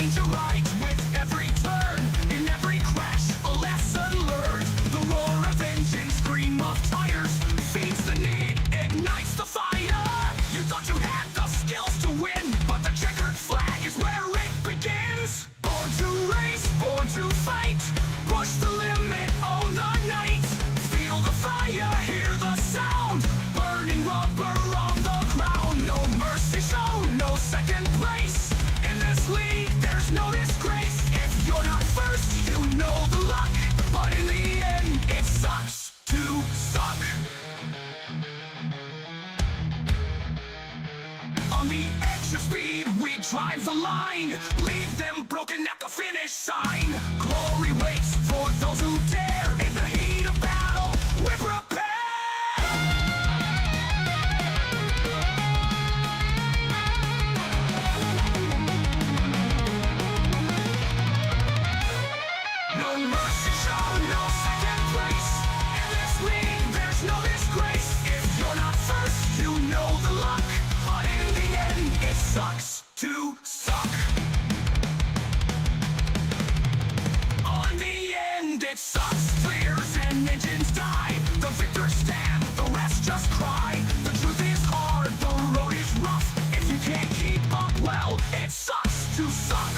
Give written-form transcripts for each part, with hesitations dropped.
Danger right with every turn, in every crash, a lesson learned. The roar of engines, scream of tires, feeds the need, ignites the fire. You thought you had the skills to win, but the checkered flag is where it begins. Born to race, born to fight, push the limit, own the night. Feel the fire, hear the sound, burning rubber on the ground. No mercy shown, no second place. In this league, there's no disgrace. If you're not first, you know the luck, but in the end, it sucks to suck. On the edge of speed, we drive the line, leave them broken at the finish sign. Glory waits for those who dare. In the heat of battle, we're prepared. No mercy shown, no second place. In this league, there's no disgrace. If you're not first, you know the luck, but in the end, it sucks to suck. On the end, it sucks. Clears and engines die. The victors stand, the rest just cry. The truth is hard, the road is rough. If you can't keep up, well, it sucks to suck.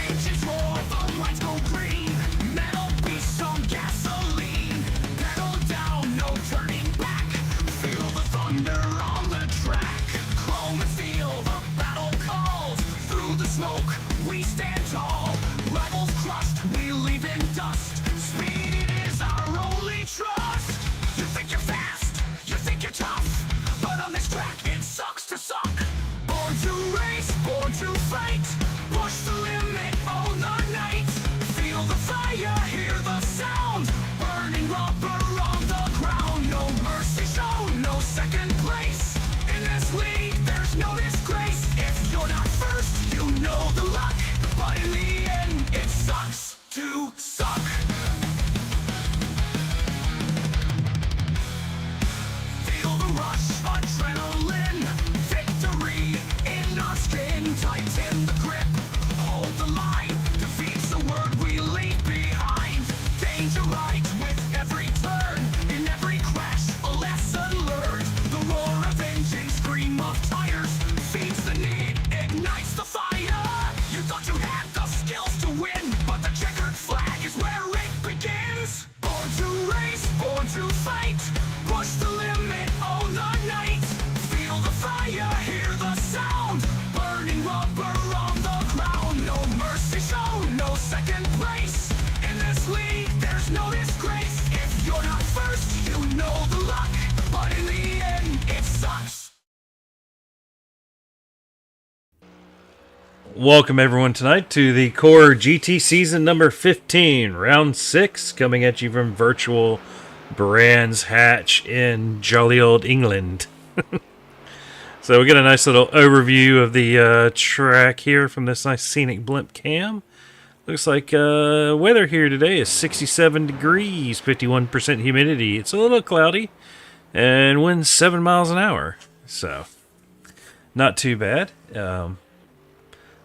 Engines roar, the lights go green. Metal beasts on gasoline. Pedal down, no turning back. Feel the thunder on the track. Chrome and steel, the battle calls. Through the smoke, we stand tall. Rivals crushed, we leave in dust. Speed is our only trust. You think you're fast, you think you're tough, but on this track it sucks to suck. Born to race, born to fight, push the limit, own the night. Feel the fire, hear the sound, burning rubber on the ground. No mercy shown, no second place. In this league, there's no disgrace. If you're not first, you know the luck, but in the end, it sucks to suck. Feel the rush, adrenaline, victory in our skin. Tighten the grip, hold the line, defeats the word we leave behind. Danger right with every turn, in every crash, a lesson learned. The roar of engines, scream of tires, feeds the need, ignites the fire. You thought you had the skills to win, but the checkered flag is where it begins. Born to race, born to fight, push the limit, own the night. Feel the fire, hear the sound, burning rubber on the ground. No mercy shown, no second place. In this league, there's no disgrace. If you're not first, you know the luck, but in the end, it sucks. Welcome everyone tonight to the Core GT season number 15, round 6, coming at you from virtual Brands Hatch in jolly old England. So we get a nice little overview of the track here from this nice scenic blimp cam. Looks like weather here today is 67 degrees, 51% humidity. It's a little cloudy, and winds 7 miles an hour. So, not too bad.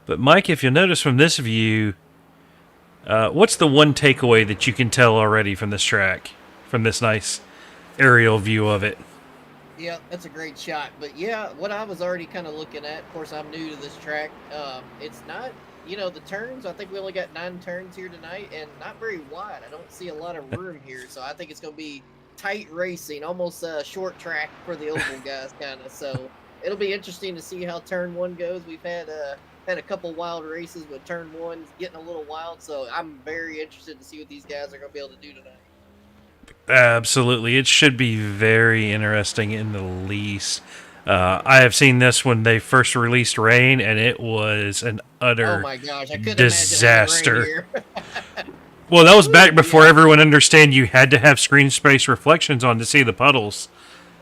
But Mike, if you'll notice from this view, what's the one takeaway that you can tell already from this track, from this nice aerial view of it? Yeah, that's a great shot. But yeah, what I was already kind of looking at, of course, I'm new to this track. It's not, the turns, I think we only got 9 turns here tonight, and not very wide. I don't see a lot of room here, so I think it's going to be tight racing, almost a short track for the oval guys, kind of. So it'll be interesting to see how turn 1 goes. We've had a couple wild races, but turn 1's getting a little wild, so I'm very interested to see what these guys are going to be able to do tonight. Absolutely. It should be very interesting in the least. I have seen this when they first released Rain, and it was an utter disaster. Well, that was back before everyone understood you had to have screen space reflections on to see the puddles.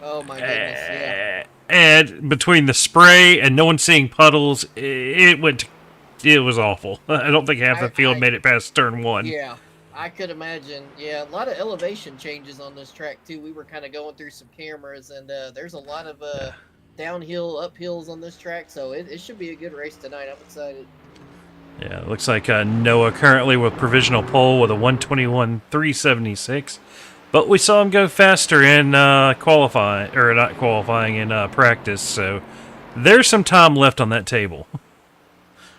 Oh my goodness, yeah. And between the spray and no one seeing puddles, it was awful. I don't think half the field made it past turn 1. Yeah, I could imagine. Yeah, a lot of elevation changes on this track too. We were kind of going through some cameras, and there's a lot of downhill, uphills on this track, so it should be a good race tonight. I'm excited. Yeah, it looks like Noah currently with provisional pole with a 121.376. But we saw him go faster in qualifying, or not qualifying, in practice. So there's some time left on that table.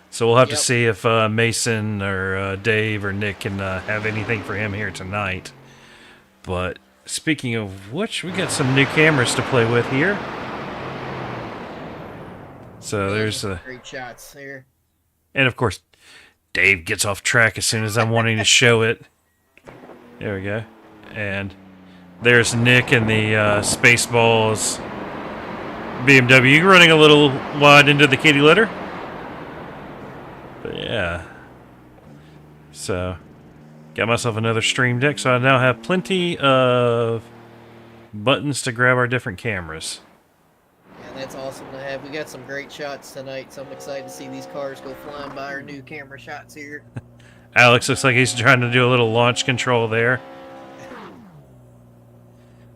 So we'll have to see if Mason or Dave or Nick can have anything for him here tonight. But speaking of which, we got some new cameras to play with here. So there's great shots here. And of course, Dave gets off track as soon as I'm wanting to show it. There we go. And there's Nick and the Spaceballs BMW running a little wide into the kitty litter. But yeah. So, got myself another Stream Deck, so I now have plenty of buttons to grab our different cameras. Yeah, that's awesome to have. We got some great shots tonight, so I'm excited to see these cars go flying by our new camera shots here. Alex looks like he's trying to do a little launch control there.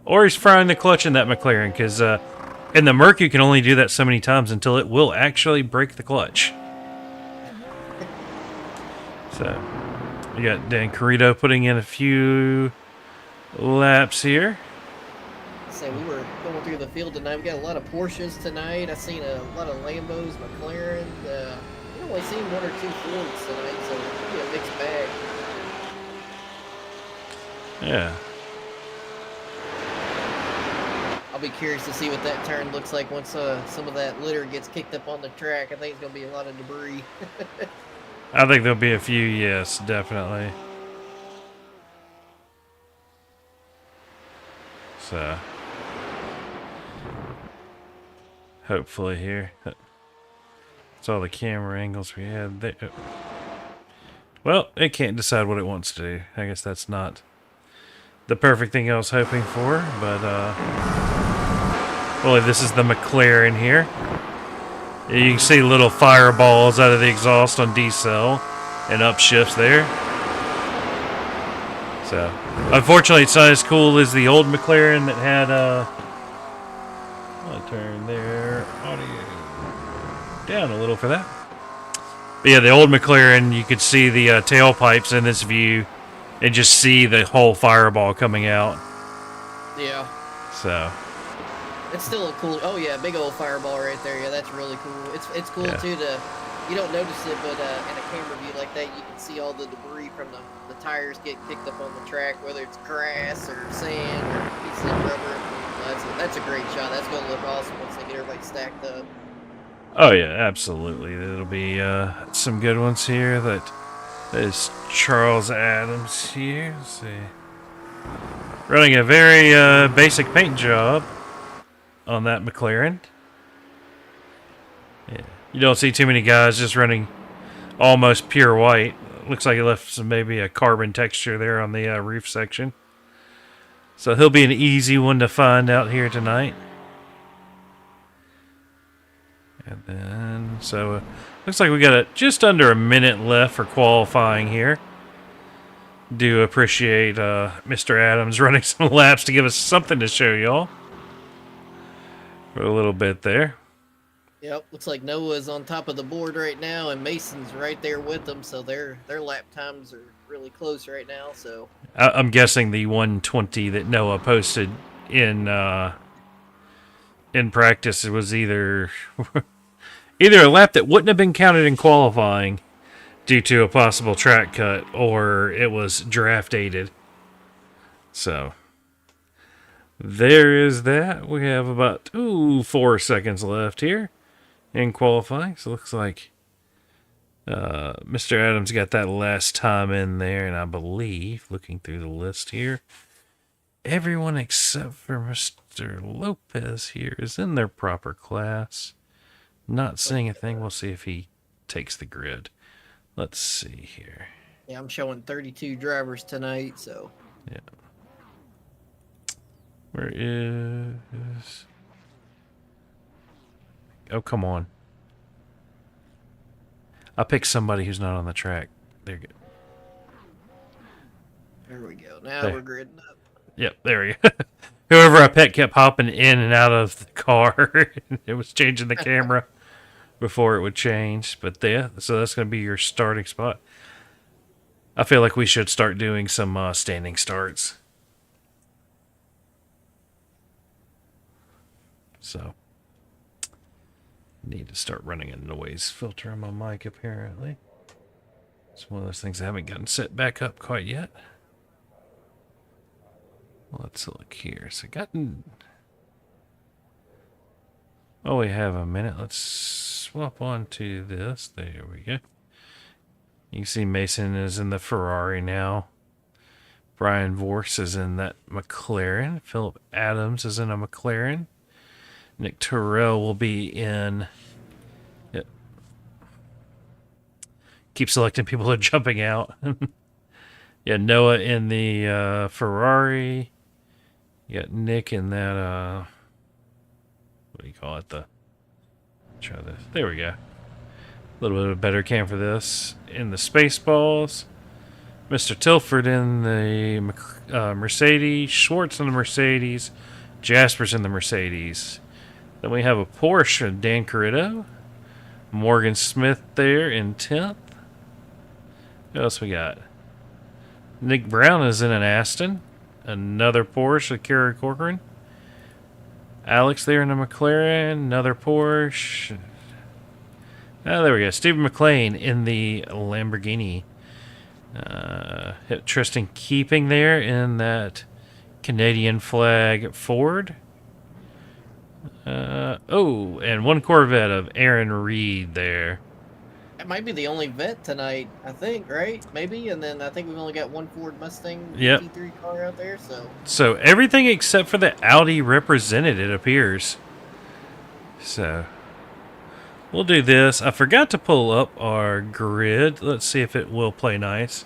Or he's frying the clutch in that McLaren, because in the Merc you can only do that so many times until it will actually break the clutch. So, we got Dan Carrito putting in a few laps here. So we were going through the field tonight. We got a lot of Porsches tonight. I've seen a lot of Lambos, McLaren. We've only seen 1 or 2 Fords tonight, so it could be a mixed bag. Yeah. I'll be curious to see what that turn looks like once some of that litter gets kicked up on the track. I think it's going to be a lot of debris. I think there'll be a few, yes, definitely. So, hopefully here. That's all the camera angles we had there. Well, it can't decide what it wants to do. I guess that's not the perfect thing I was hoping for, but well, this is the McLaren here. You can see little fireballs out of the exhaust on D-cell and upshifts there. So, unfortunately, it's not as cool as the old McLaren that had I'll turn their audio down a little for that. But yeah, the old McLaren, you could see the tailpipes in this view and just see the whole fireball coming out. Yeah. So. It's still a cool. Oh yeah, big old fireball right there. Yeah, that's really cool. It's cool too to. You don't notice it, but in a camera view like that, you can see all the debris from the tires get kicked up on the track, whether it's grass or sand or pieces of rubber. That's a great shot. That's going to look awesome once they get everybody stacked up. Oh yeah, absolutely. There'll be some good ones here. That is Charles Adams here. Let's see, running a very basic paint job on that McLaren. Yeah, you don't see too many guys just running almost pure white. Looks like he left some maybe a carbon texture there on the roof section. So he'll be an easy one to find out here tonight. And then, so looks like we got just under a minute left for qualifying here. Do appreciate Mr. Adams running some laps to give us something to show y'all for a little bit there. Yep, looks like Noah's on top of the board right now, and Mason's right there with them, so their lap times are really close right now. So I'm guessing the 120 that Noah posted in practice was either a lap that wouldn't have been counted in qualifying due to a possible track cut, or it was draft dated. So there is that. We have about 4 seconds left here in qualifying. So it looks like Mr. Adams got that last time in there, and I believe, looking through the list here, everyone except for Mr. Lopez here is in their proper class. Not seeing a thing. We'll see if he takes the grid. Let's see here. Yeah, I'm showing 32 drivers tonight, so. Yeah. Where is... Oh, come on. I'll pick somebody who's not on the track. There you go. There we go. Now There. we're gridding up. Yep, there we go. Whoever I picked kept hopping in and out of the car. It was changing the camera before it would change. But yeah, so that's going to be your starting spot. I feel like we should start doing some standing starts. So, need to start running a noise filter on my mic, apparently. It's one of those things I haven't gotten set back up quite yet. Let's look here. So, oh, we have a minute. Let's swap on to this. There we go. You can see Mason is in the Ferrari now. Brian Vorse is in that McLaren. Philip Adams is in a McLaren. Nick Terrell will be in... Yep. Keep selecting people that are jumping out. Yeah, Noah in the Ferrari. You got Nick in that... what do you call it? Try this. There we go. A little bit of a better cam for this. In the Spaceballs. Mr. Tilford in the Mercedes. Schwartz in the Mercedes. Jasper's in the Mercedes. Then we have a Porsche, Dan Corritto. Morgan Smith there in 10th. What else we got? Nick Brown is in an Aston. Another Porsche, Acura Corcoran. Alex there in a McLaren. Another Porsche. Oh, there we go. Stephen McLean in the Lamborghini. Tristan Keeping there in that Canadian flag Ford. Oh, and one Corvette of Aaron Reed there. That might be the only vet tonight, I think, right? Maybe, and then I think we've only got one Ford Mustang GT3 car out there, so... So, everything except for the Audi represented, it appears. So... We'll do this. I forgot to pull up our grid. Let's see if it will play nice.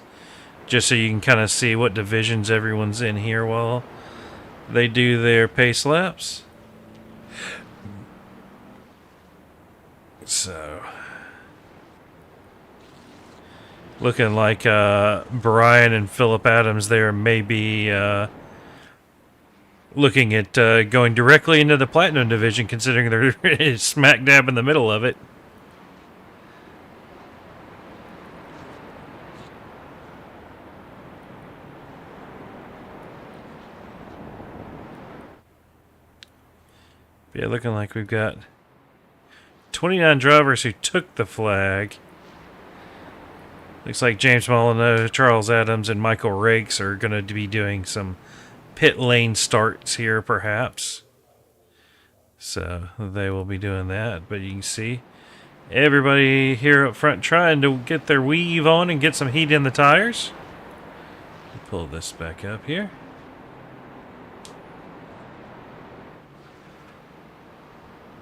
Just so you can kind of see what divisions everyone's in here while they do their pace laps. So, looking like Brian and Philip Adams there may be looking at going directly into the Platinum division, considering they're smack dab in the middle of it. Yeah, looking like we've got 29 drivers who took the flag. Looks like James Molyneux, Charles Adams, and Michael Rakes are going to be doing some pit lane starts here, perhaps. So they will be doing that. But you can see everybody here up front trying to get their weave on and get some heat in the tires. Pull this back up here.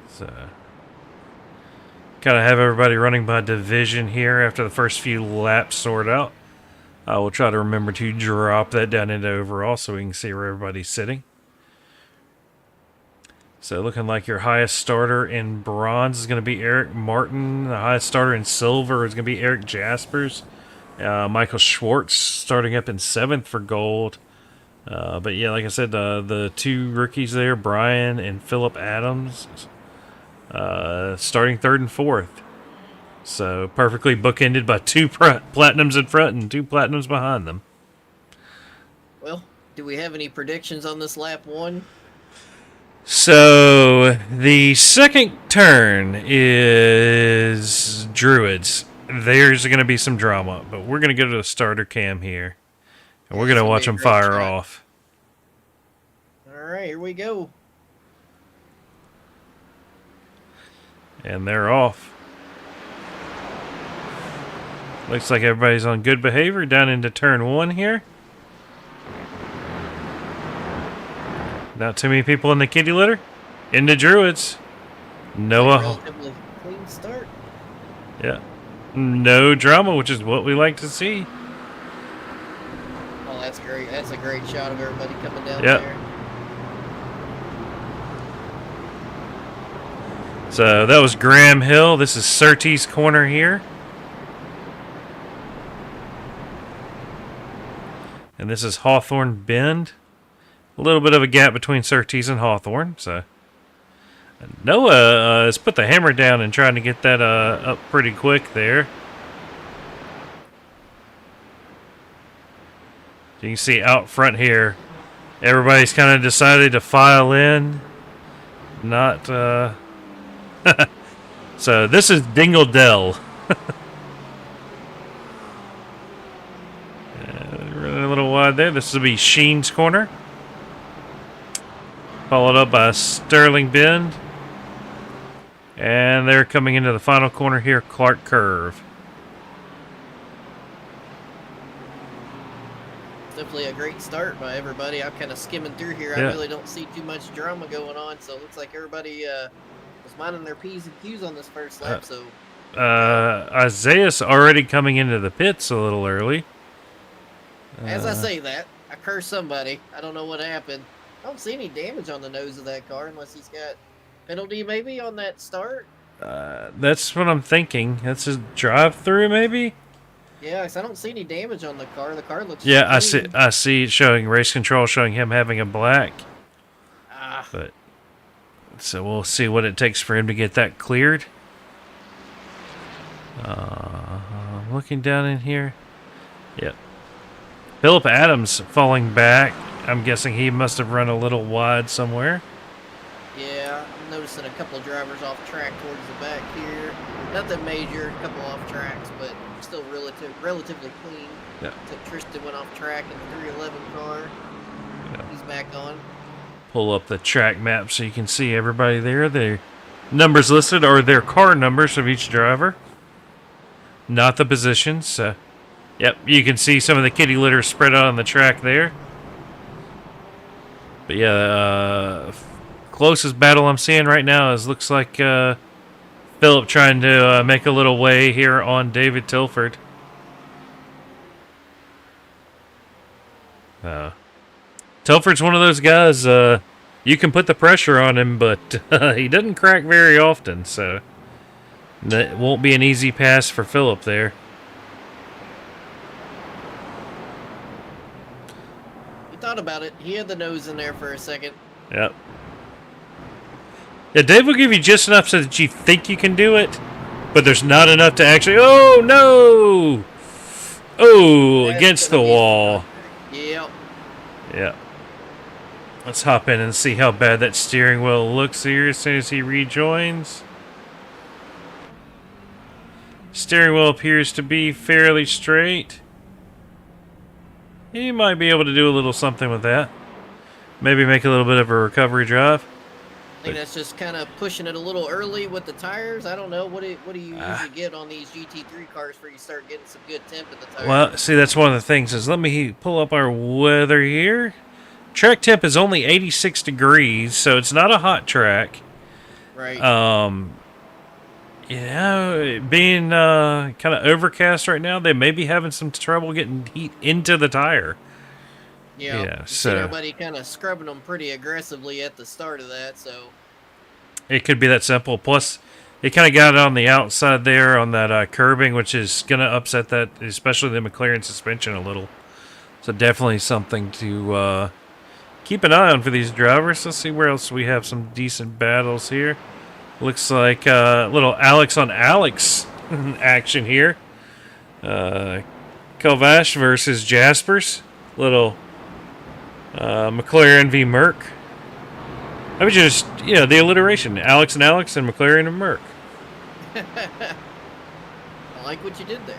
So, kind of have everybody running by division here after the first few laps sort out. I will try to remember to drop that down into overall so we can see where everybody's sitting. So looking like your highest starter in bronze is going to be Eric Martin. The highest starter in silver is going to be Eric Jaspers. Michael Schwartz starting up in 7th for gold. But yeah, like I said, the two rookies there, Brian and Philip Adams, starting 3rd and 4th. So perfectly bookended by 2 platinums in front and 2 platinums behind them. Well, do we have any predictions on this lap 1? So the second turn is Druids. There's going to be some drama, but we're going to go to the starter cam here, and we're going to watch them fire off. All right, here we go. And they're off. Looks like everybody's on good behavior down into turn 1 here. Not too many people in the kitty litter. Into Druids. Noah. Relatively clean start. Yeah. No drama, which is what we like to see. Oh, that's great. That's a great shot of everybody coming down Yep. there. So that was Graham Hill. This is Surtees Corner here. And this is Hawthorne Bend. A little bit of a gap between Surtees and Hawthorne. So Noah has put the hammer down and trying to get that up pretty quick there. You can see out front here, everybody's kind of decided to file in. Not, so this is Dingle Dell. Running a little wide there. This will be Sheen's Corner. Followed up by Sterling Bend. And they're coming into the final corner here, Clark Curve. Definitely a great start by everybody. I'm kind of skimming through here. Yeah. I really don't see too much drama going on, so it looks like everybody was minding their P's and Q's on this first lap. So Isaiah's already coming into the pits a little early. as I say that, I curse somebody. I don't know what happened. I don't see any damage on the nose of that car unless he's got penalty maybe on that start. That's what I'm thinking. That's his drive-through, maybe. Yeah, 'cause I don't see any damage on the car. The car looks Yeah, clean. I see it showing race control, showing him having a black. But so we'll see what it takes for him to get that cleared. Looking down in here. Yep. Philip Adams falling back. I'm guessing he must have run a little wide somewhere. Yeah, I'm noticing a couple of drivers off track towards the back here. Nothing major, a couple off tracks, but still relatively clean. Yeah. Tristan went off track in the 311 car. Yeah. He's back on. Pull up the track map so you can see everybody there. Their numbers listed are their car numbers of each driver, not the positions. Yep, you can see some of the kitty litter spread out on the track there. But yeah, closest battle I'm seeing right now is looks like Philip trying to make a little way here on David Tilford. Tilford's one of those guys, you can put the pressure on him, but he doesn't crack very often, so that won't be an easy pass for Philip there. He thought about it. He had the nose in there for a second. Yep. Yeah, Dave will give you just enough so that you think you can do it, but there's not enough to actually... Oh, no! Oh, That's against the gonna be- wall. Yep. Yeah. Let's hop in and see how bad that steering wheel looks here as soon as he rejoins. Steering wheel appears to be fairly straight. He might be able to do a little something with that. Maybe make a little bit of a recovery drive. I think that's just kind of pushing it a little early with the tires. I don't know. What do you usually get on these GT3 cars before you start getting some good temp in the tires? Well, see, that's one of the things is let me pull up our weather here. Track temp is only 86 degrees, so it's not a hot track. Right. Yeah, being kind of overcast right now, they may be having some trouble getting heat into the tire. Yeah, so everybody kind of scrubbing them pretty aggressively at the start of that, so it could be that simple. Plus, it kind of got it on the outside there on that curbing, which is going to upset that, especially the McLaren suspension a little. So definitely something to keep an eye on for these drivers. Let's see where else we have some decent battles here. Looks like little Alex on Alex action here. Kelvash versus Jaspers. Little McLaren v. Merck. I mean, just, the alliteration. Alex and Alex and McLaren and Merck. I like what you did there.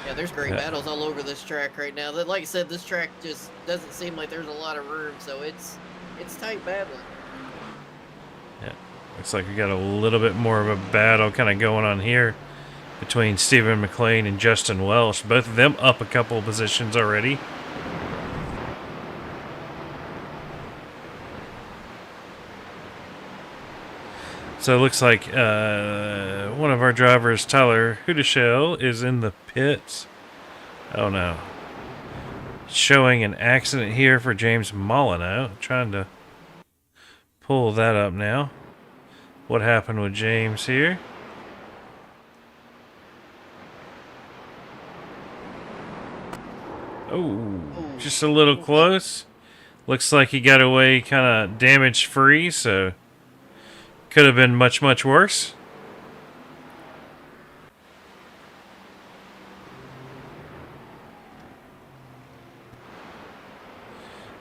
Yeah, there's great battles all over this track right now. Like I said, this track just doesn't seem like there's a lot of room, so it's tight battling. Yeah, looks like we got a little bit more of a battle kind of going on here between Stephen McLean and Justin Welsh. Both of them up a couple of positions already. So it looks like one of our drivers, Tyler Hudeshell, is in the pits. Oh no. Showing an accident here for James Molyneux. Trying to pull that up now. what happened with James here. Oh, just a little close. Looks like he got away kind of damage free, so could have been much, much worse.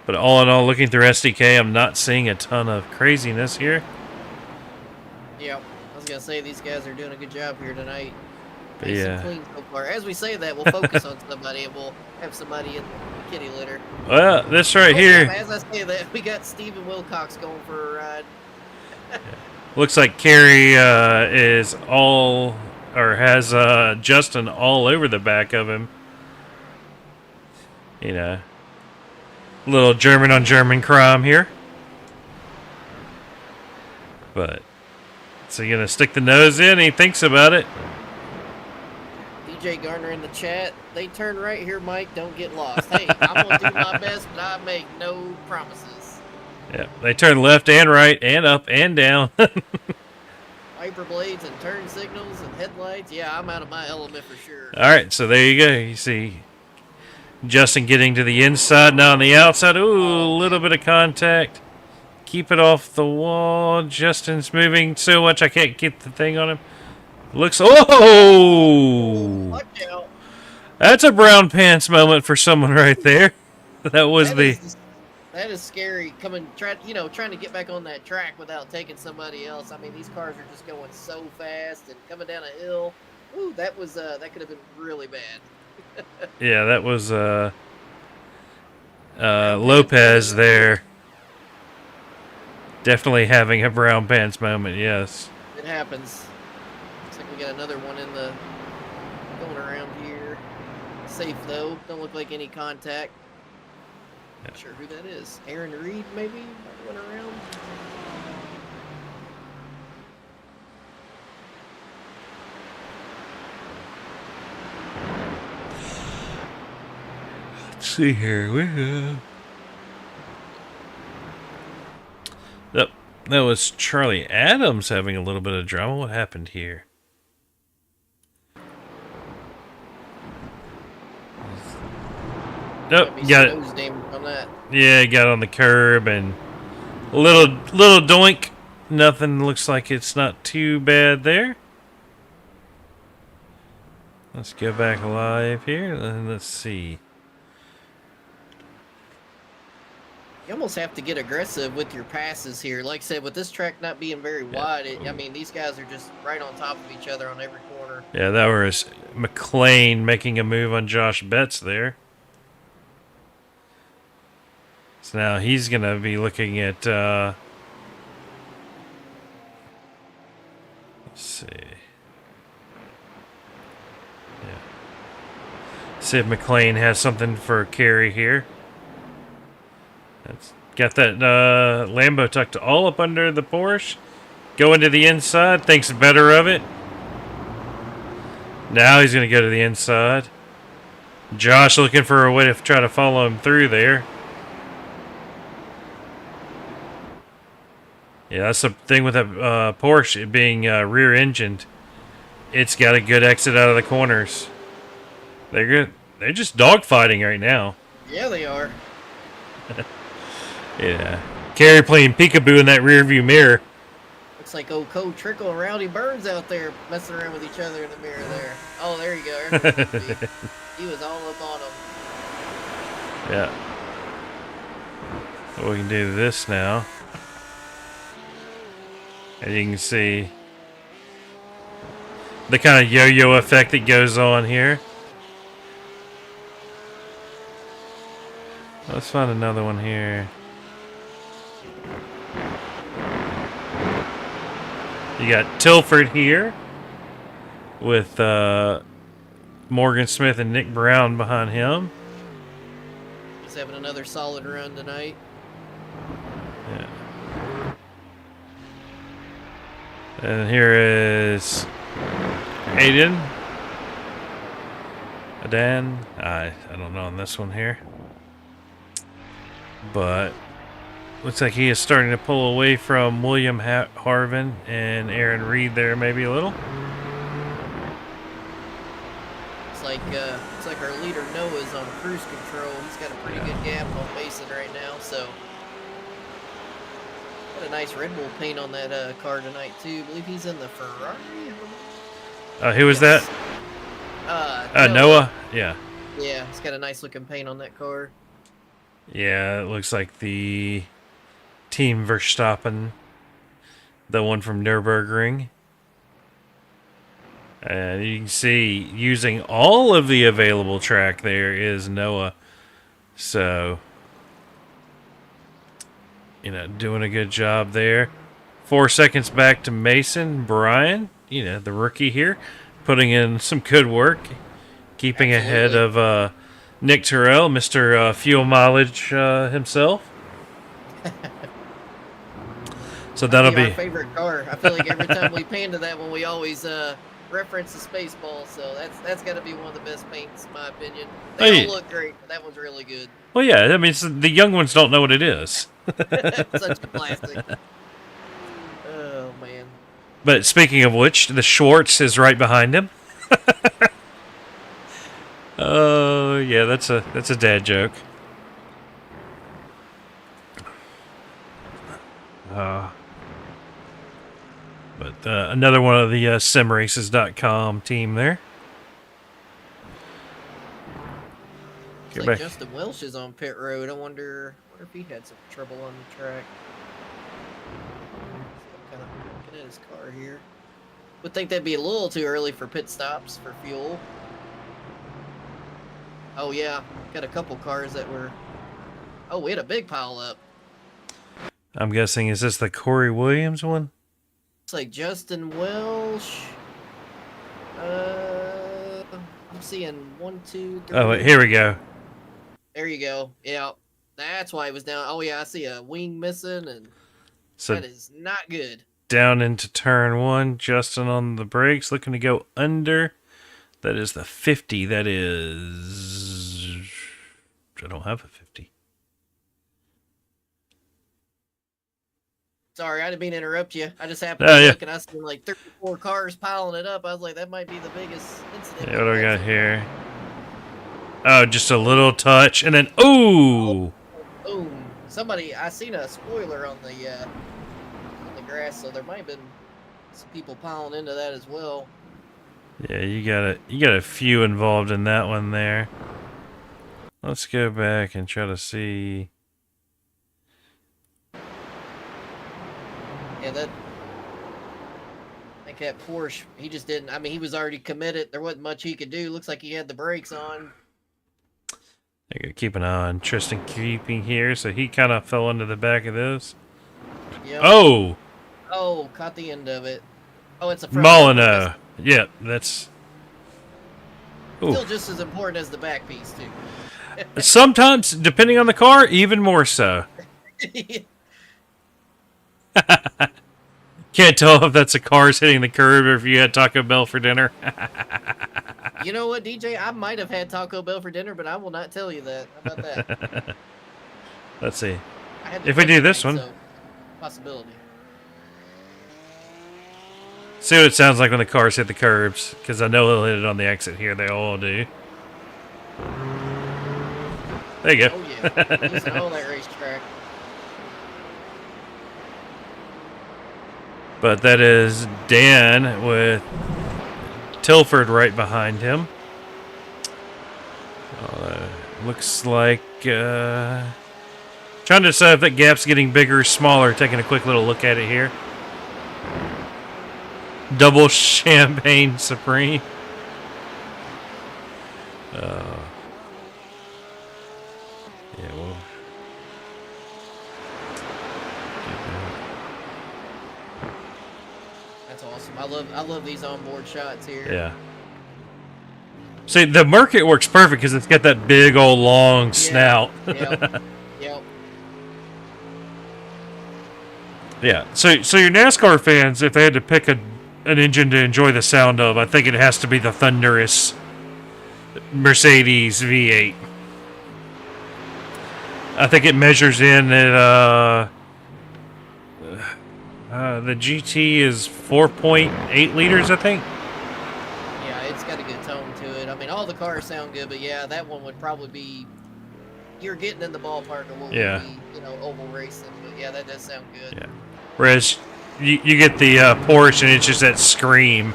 But all in all, looking through SDK, I'm not seeing a ton of craziness here. Yeah, I was gonna say these guys are doing a good job here tonight. But Nice and yeah. clean so far. As we say that, we'll focus on somebody and we'll have somebody in the kitty litter. Well, this right Oh, here. yeah, as I say that, we got Stephen Wilcox going for a ride. Looks like Kerry is all, or has Justin all over the back of him. You know, little German on German crime here. But, so you're going to stick the nose in? He thinks about it. DJ Garner in the chat. They turn right here, Mike. Don't get lost. Hey, I'm going to do my best, but I make no promises. Yeah, they turn left and right and up and down. Wiper blades and turn signals and headlights. Yeah, I'm out of my element for sure. All right, so there you go. You see Justin getting to the inside, now on the outside. Ooh, a little bit of contact. Keep it off the wall. Justin's moving so much I can't get the thing on him. Looks, oh! Watch out. That's a brown pants moment for someone right there. That was That is scary. Trying to get back on that track without taking somebody else. I mean, these cars are just going so fast and coming down a hill. Ooh, that could have been really bad. Yeah, that was Lopez there. Definitely having a brown pants moment, yes. It happens. Looks like we got another one going around here. Safe though. Don't look like any contact. Not sure who that is. Aaron Reed, maybe? Went around. Let's see here. Yep, that was Charlie Adams having a little bit of drama. What happened here? Nope, got it. On that. Yeah, got on the curb and a little doink. Nothing, looks like it's not too bad there. Let's go back live here and let's see. You almost have to get aggressive with your passes here. Like I said, with this track not being very wide, I mean, these guys are just right on top of each other on every corner. Yeah, that was McLaren making a move on Josh Betts there. So now he's going to be looking at, let's see. Yeah. See if McLean has something for Kerry here. That's got that Lambo tucked all up under the Porsche. Going to the inside, thinks better of it. Now he's going to go to the inside. Josh looking for a way to try to follow him through there. Yeah, that's the thing with a Porsche, it being rear-engined. It's got a good exit out of the corners. They're good. They're just dogfighting right now. Yeah, they are. Yeah. Kerry playing peekaboo in that rearview mirror. Looks like old Cole Trickle and Rowdy Burns out there messing around with each other in the mirror there. Oh, there you go. He was all up on him. Yeah. So we can do this now. And you can see the kind of yo-yo effect that goes on here. Let's find another one here. You got Tilford here with Morgan Smith and Nick Brown behind him. He's having another solid run tonight. Yeah. And here is Adan. I don't know on this one here. But Looks like he is starting to pull away from William Harvin and Aaron Reed there, maybe a little. It's like our leader Noah's on cruise control. He's got a pretty good gap on Mason right now, so got a nice Red Bull paint on that car tonight too. I believe he's in the Ferrari. Who was Yes. that? Noah? Yeah. Yeah, he's got a nice looking paint on that car. Yeah, it looks like the Team Verstappen, the one from Nürburgring. And you can see using all of the available track there is Noah. So, doing a good job there. 4 seconds back to Mason. Brian, the rookie here, putting in some good work. Keeping ahead of Nick Terrell, Mr. Fuel Mileage himself. So that'll be our favorite car. I feel like every time we pan to that one, we always reference the Spaceball. So that's got to be one of the best paints, in my opinion. They all look great, but that one's really good. Well, yeah. I mean, the young ones don't know what it is. Such a classic. Oh man. But speaking of which, the Schwartz is right behind him. Oh, yeah, that's a dad joke. But another one of the simraces.com team there. Looks like Justin Welsh is on pit road. I wonder if he had some trouble on the track. Kind of looking at his car here. Would think that'd be a little too early for pit stops for fuel. Oh yeah, got a couple cars that were. Oh, we had a big pile up. I'm guessing, is this the Corey Williams one? Looks like Justin Welsh. I'm seeing 1, 2, 3. Oh, here we go. There you go. Yeah, that's why it was down. Oh yeah, I see a wing missing, and So that is not good. down into turn 1, Justin on the brakes, looking to go under. That is the 50. That is... I don't have a 50. Sorry, I didn't mean to interrupt you. I just happened to look and I seen like 34 cars piling it up. I was like, that might be the biggest incident. Yeah, what do we got here? Oh, just a little touch, and then ooh! Boom! Somebody, I seen a spoiler on the grass, so there might have been some people piling into that as well. Yeah, you got a few involved in that one there. Let's go back and try to see. Yeah, I think that Porsche, he just didn't. I mean, he was already committed. There wasn't much he could do. Looks like he had the brakes on. I gotta keep an eye on Tristan keeping here, so he kind of fell into the back of this. Yep. Oh! Oh, caught the end of it. Oh, it's a front. Molyneux. Yeah, that's... Ooh. Still just as important as the back piece, too. Sometimes, depending on the car, even more so. Can't tell if that's a car's hitting the curb or if you had Taco Bell for dinner. You know what, DJ? I might have had Taco Bell for dinner, but I will not tell you that. How about that? Let's see. I had to If we do this tonight, one. so, possibility. See what it sounds like when the cars hit the curbs, because I know they'll hit it on the exit here. They all do. There you go. Oh, yeah. Using all that racetrack. But that is Dan with Tilford right behind him. Looks like trying to decide if that gap's getting bigger or smaller. Taking a quick little look at it here. Double Champagne Supreme. Yeah, well. That's awesome. I love these onboard shots here. Yeah. See, the market works perfect because it's got that big old long snout. Yep. Yep. Yeah. So your NASCAR fans, if they had to pick an engine to enjoy the sound of, I think it has to be the thunderous Mercedes V8. I think it measures in at the GT is 4.8 liters, I think. Yeah, it's got a good tone to it. I mean, all the cars sound good, but yeah, that one would probably be. You're getting in the ballpark of what would be, you know, oval racing. But yeah, that does sound good. Yeah. Whereas you get the Porsche, and it's just that scream.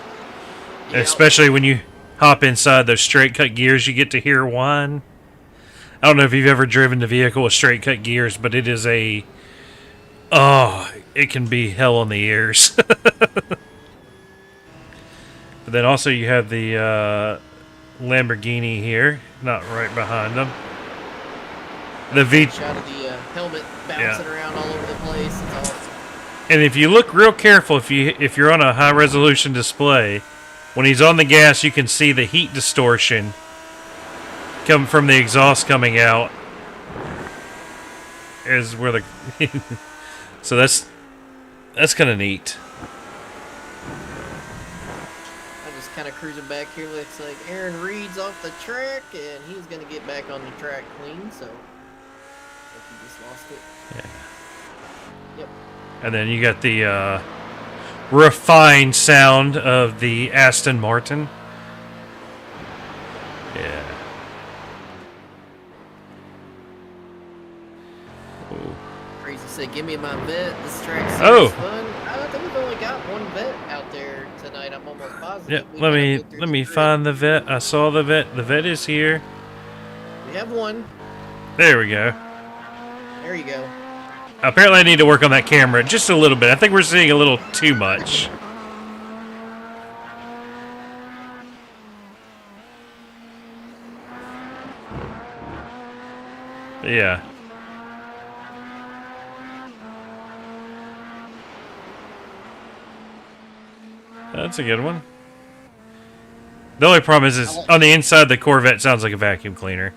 Yep. Especially when you hop inside those straight cut gears, you get to hear whine. I don't know if you've ever driven the vehicle with straight cut gears, but it is it can be hell on the ears. But then also you have the Lamborghini here, not right behind them. The shot of the helmet bouncing around all over the place. It's awesome. And if you look real careful, if you're on a high resolution display, when he's on the gas, you can see the heat distortion come from the exhaust coming out. Is where the so that's kind of neat. I'm just kind of cruising back here. Looks like Aaron Reed's off the track, and he's gonna get back on the track clean. So. He just lost it. Yeah. Yep. And then you got the refined sound of the Aston Martin. Yeah. Ooh. Crazy said, "Give me my vet. This track's fun." I think we've only got one vet out there tonight. I'm almost positive. Yeah. Let me find the vet. I saw the vet. The vet is here. We have one. There we go. There you go. Apparently I need to work on that camera just a little bit. I think we're seeing a little too much. Yeah. That's a good one. The only problem is on the inside the Corvette sounds like a vacuum cleaner.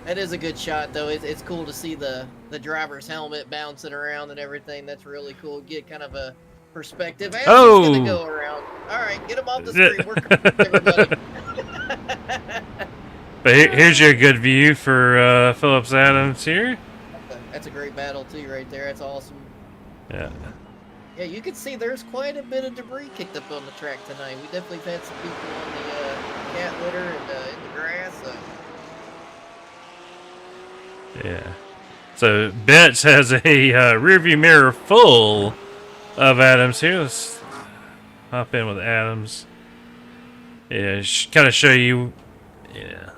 That is a good shot, though. It's cool to see the driver's helmet bouncing around and everything. That's really cool. Get kind of a perspective. As he's gonna go around. All right, get him off the screen. We're everybody. But here's your good view for Phillips Adams here. That's a great battle too, right there. That's awesome. Yeah. Yeah, you can see there's quite a bit of debris kicked up on the track tonight. We definitely have had some people on the cat litter and in the grass. Yeah. So Betts has a rearview mirror full of Adams here. Let's hop in with Adams. Yeah, kind of show you. Yeah.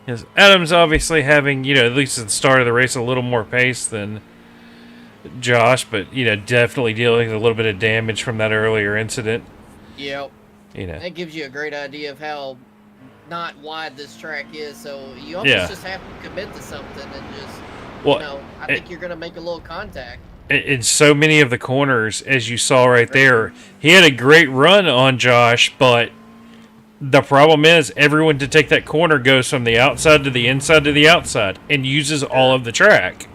Because Adams obviously having, at least at the start of the race, a little more pace than Josh, but, definitely dealing with a little bit of damage from that earlier incident. Yep. That gives you a great idea of how not wide this track is, so you almost just have to commit to something and just, I think you're going to make a little contact. In so many of the corners, as you saw right there, he had a great run on Josh, but the problem is everyone to take that corner goes from the outside to the inside to the outside and uses all of the track.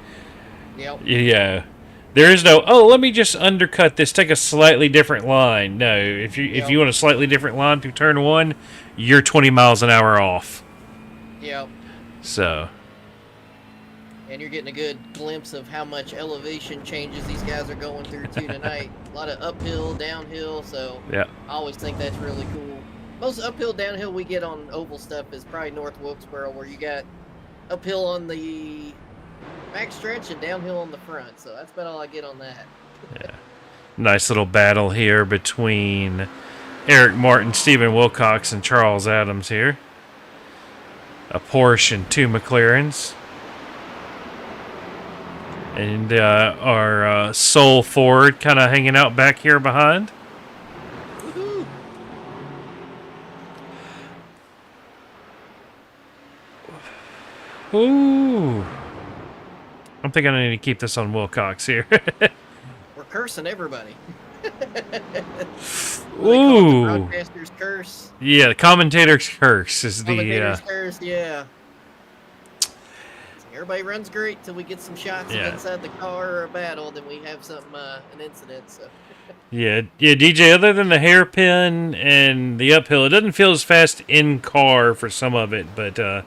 Yep. Yeah. There is no, let me just undercut this, take a slightly different line. No, if you want a slightly different line through turn one, you're 20 miles an hour off. Yep. So. And you're getting a good glimpse of how much elevation changes these guys are going through too tonight. A lot of uphill, downhill, so I always think that's really cool. Most uphill, downhill we get on oval stuff is probably North Wilkesboro, where you got uphill on the back stretch and downhill on the front, so that's about all I get on that. Yeah. Nice little battle here between Eric Martin, Stephen Wilcox, and Charles Adams here. A Porsche and two McLarens. And our Soul Ford kind of hanging out back here behind. Woohoo! Ooh. I'm thinking I need to keep this on Wilcox here. We're cursing everybody. Ooh. The broadcaster's curse. Yeah, the commentator's curse is Commentator's curse, yeah. Everybody runs great till we get some shots inside the car or a battle, then we have something, an incident. So. Yeah, DJ. Other than the hairpin and the uphill, it doesn't feel as fast in car for some of it, but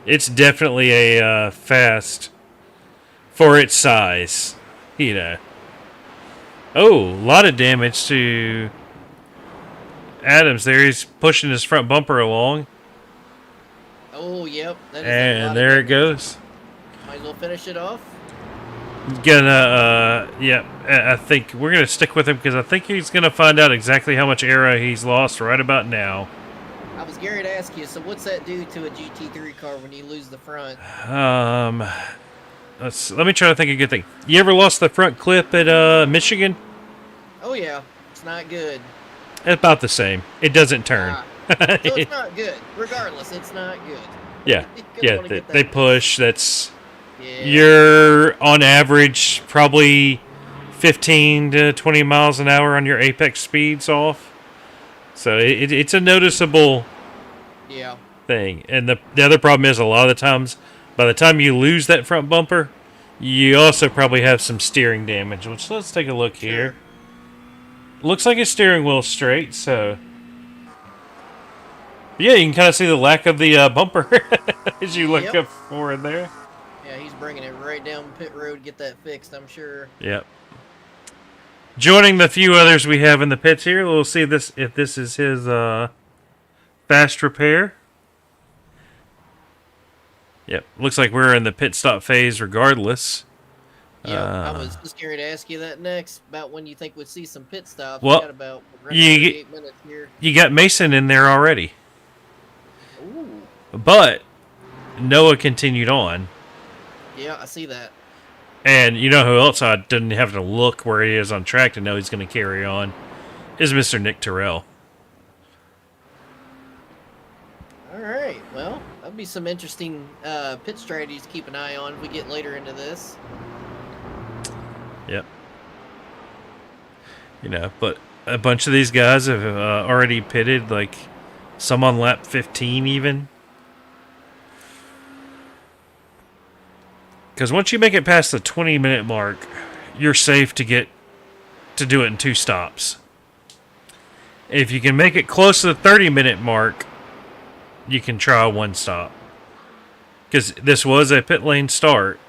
It's definitely a fast for its size, you know. Oh, a lot of damage to Adams there. He's pushing his front bumper along. Oh, yep. That is a lot And of there it damage. goes. Might as well finish it off. Yeah, I think we're gonna stick with him because I think he's gonna find out exactly how much aero he's lost right about now. I was Gary to ask you, so what's that do to a GT3 car when you lose the front? Let me try to think of a good thing. You ever lost the front clip at Michigan? Oh, yeah. It's not good. About the same. It doesn't turn. So it's not good. Regardless, it's not good. Yeah, You're gonna wanna they get that push. That's Yeah. you're on average probably 15 to 20 miles an hour on your apex speeds off. So it's a noticeable Yeah. thing. And the other problem is a lot of the times, by the time you lose that front bumper, you also probably have some steering damage. Which let's take a look here. Looks like his steering wheel's straight, so yeah, you can kind of see the lack of the bumper as you look Yep. up forward there. Yeah, he's bringing it right down pit road to get that fixed, I'm sure. Yep. Joining the few others we have in the pits here, we'll see this if this is his fast repair. Yep, looks like we're in the pit stop phase regardless. Yeah, I was just going to ask you that next, about when you think we'd see some pit stops. Well, We got about we're running 38 minutes here. You got Mason in there already, Ooh. but Noah continued on. Yeah, I see that. And you know who else I didn't have to look where he is on track to know he's going to carry on is Mr. Nick Terrell. All right, well, that'll be some interesting pit strategies to keep an eye on if we get later into this. Yep. You know, but a bunch of these guys have already pitted, like some on lap 15 even. Because once you make it past the 20-minute mark, you're safe to get to do it in 2 stops. If you can make it close to the 30-minute mark, you can try 1 stop. Because this was a pit lane start,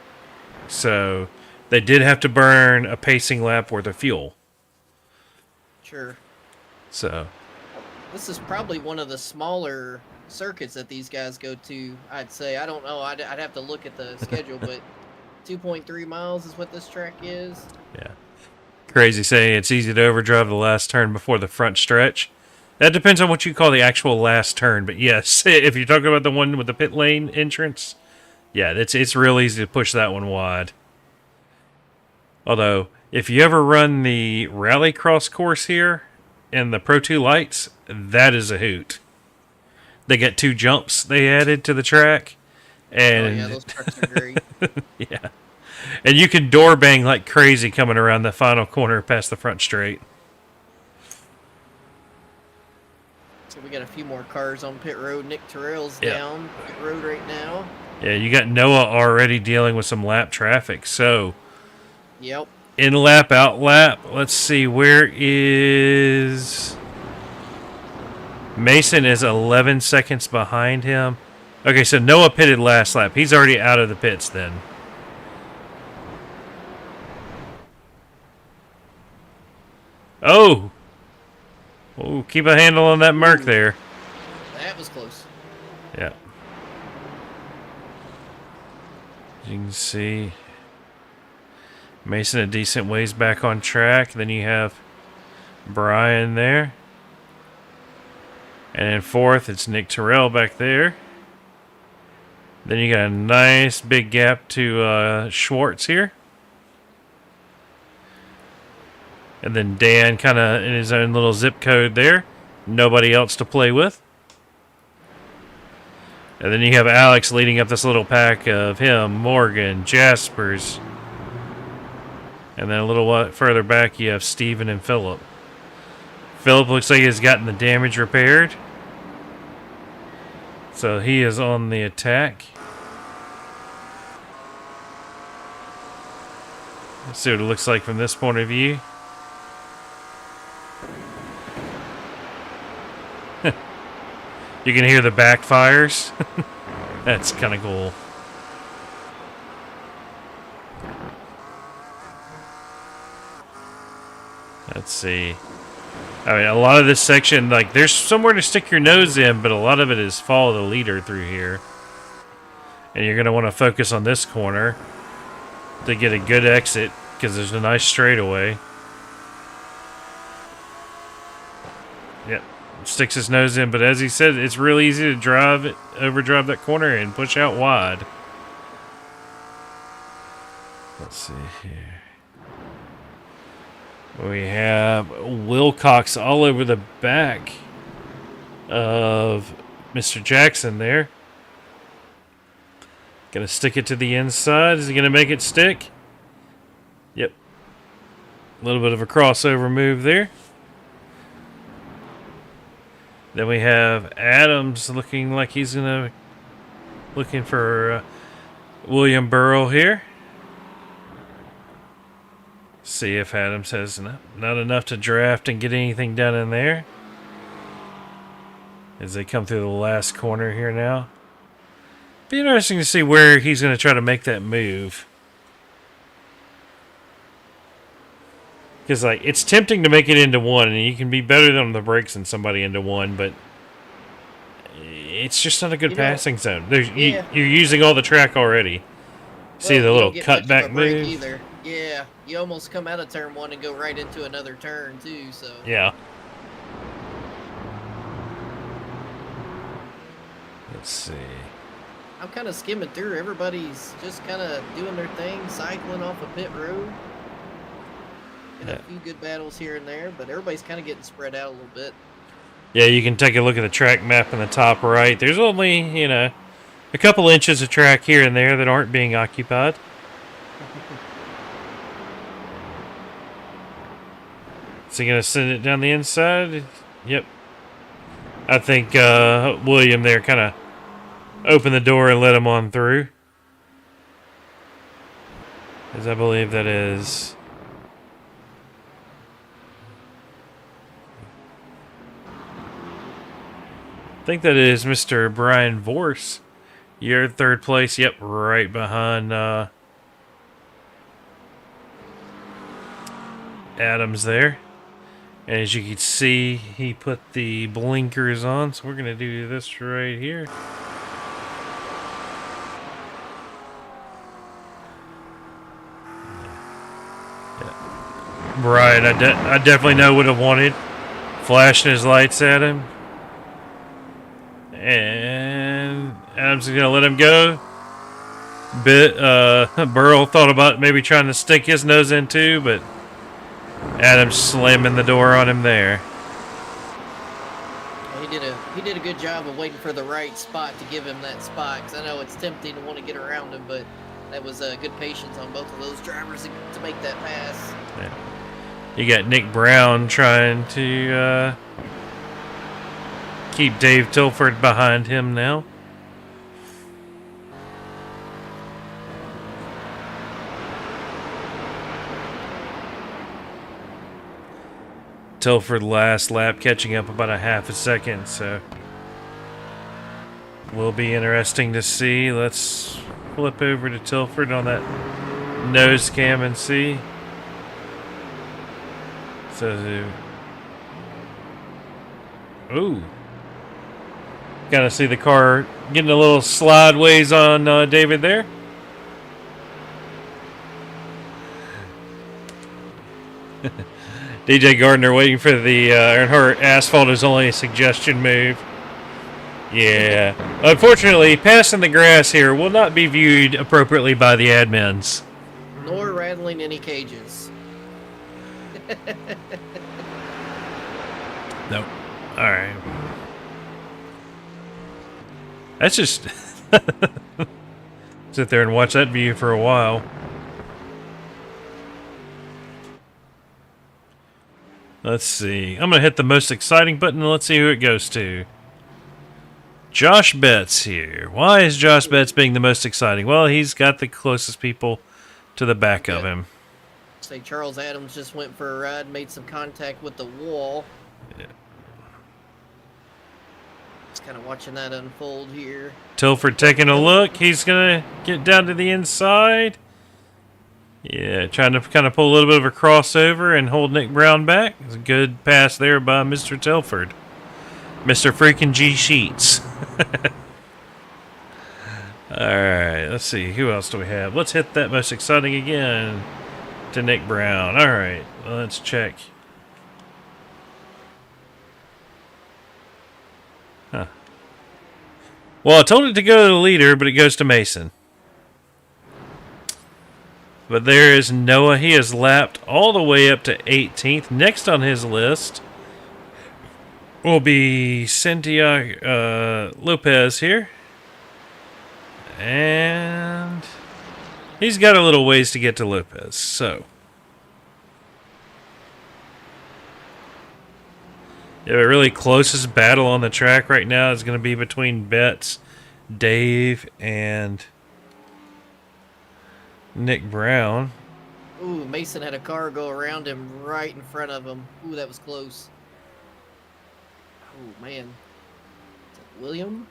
so they did have to burn a pacing lap worth of fuel. Sure. So This is probably one of the smaller circuits that these guys go to, I'd say. I don't know. I'd have to look at the schedule, but 2.3 miles is what this track is. yeah. Crazy saying it's easy to overdrive the last turn before the front stretch. That depends on what you call the actual last turn, but yes, if you're talking about the one with the pit lane entrance, yeah, it's real easy to push that one wide. Although, if you ever run the rallycross course here and the Pro 2 lights, that is a hoot. They got 2 jumps they added to the track. And Oh, yeah, those trucks are great. yeah. And you can door bang like crazy coming around the final corner past the front straight. So we got a few more cars on pit road. Nick Terrell's Yeah. down pit road right now. Yeah, you got Noah already dealing with some lap traffic. So, Yep. in lap, out lap, let's see, where is... Mason is 11 seconds behind him. Okay, so Noah pitted last lap. He's already out of the pits then. Oh! Oh, keep a handle on that Merc there. That was close. Yeah. As you can see, Mason a decent ways back on track. Then you have Brian there. And in 4th, it's Nick Terrell back there. Then you got a nice big gap to Schwartz here. And then Dan kind of in his own little zip code there. Nobody else to play with. And then you have Alex leading up this little pack of him, Morgan, Jaspers. And then a little further back, you have Steven and Phillip. Phillip looks like he's gotten the damage repaired. So he is on the attack. Let's see what it looks like from this point of view. You can hear the backfires. That's kind of cool. Let's see. I mean, a lot of this section, like, there's somewhere to stick your nose in, but a lot of it is follow the leader through here. And you're going to want to focus on this corner to get a good exit, because there's a nice straightaway. Yep, sticks his nose in, but as he said, it's real easy to overdrive that corner and push out wide. Let's see here. We have Wilcox all over the back of Mr. Jackson there. Gonna stick it to the inside. Is he gonna make it stick? Yep. A little bit of a crossover move there. Then we have Adams looking like he's looking for William Burrow here. See if Adams has not enough to draft and get anything done in there. As they come through the last corner here now. Be interesting to see where he's going to try to make that move. Because, like, it's tempting to make it into one, and you can be better on the brakes than somebody into one, but it's just not a good passing zone. You're using all the track already. See the little cutback move? Either. Yeah, you almost come out of turn one and go right into another turn, too, so. Yeah. Let's see. I'm kind of skimming through. Everybody's just kind of doing their thing, cycling off a pit road. A few good battles here and there, but everybody's kind of getting spread out a little bit. Yeah, you can take a look at the track map in the top right. There's only, a couple inches of track here and there that aren't being occupied. Is he going to send it down the inside? Yep. I think William there kind of opened the door and let him on through. As I believe that is... I think that is Mr. Brian Vorse. You're third place. Yep, right behind Adams there. And as you can see, he put the blinkers on, so we're going to do this right here. Yeah. Brian, I definitely know would have wanted flashing his lights at him. And Adams is going to let him go. Burrow thought about maybe trying to stick his nose in too, but Adams slamming the door on him there. Well, he did a good job of waiting for the right spot to give him that spot, because I know it's tempting to want to get around him, but that was good patience on both of those drivers to make that pass. Yeah. You got Nick Brown trying to keep Dave Tilford behind him now. Tilford last lap catching up about a half a second, so will be interesting to see. Let's flip over to Tilford on that nose cam and see. So, ooh, gotta see the car getting a little slideways on David there. DJ Gardner waiting for the Earnhardt asphalt is only a suggestion move. Yeah. Unfortunately, passing the grass here will not be viewed appropriately by the admins. Nor rattling any cages. Nope. Alright. That's just... sit there and watch that view for a while. Let's see. I'm going to hit the most exciting button and let's see who it goes to. Josh Betts here. Why is Josh Betts being the most exciting? Well, he's got the closest people to the back of him. Say Charles Adams just went for a ride, made some contact with the wall. Yeah. kind of watching that unfold here. Tilford taking a look. He's going to get down to the inside. Yeah, trying to kind of pull a little bit of a crossover and hold Nick Brown back. It's a good pass there by Mr. Tilford. Mr. freaking G Sheets. Alright, let's see. Who else do we have? Let's hit that most exciting again to Nick Brown. Alright, well, let's check. Huh. Well, I told it to go to the leader, but it goes to Mason. But there is Noah. He has lapped all the way up to 18th. Next on his list will be Santiago Lopez here. And he's got a little ways to get to Lopez. So, yeah, the really closest battle on the track right now is going to be between Betts, Dave, and Nick Brown. Ooh, Mason had a car go around him right in front of him. Ooh, that was close. Oh, man. William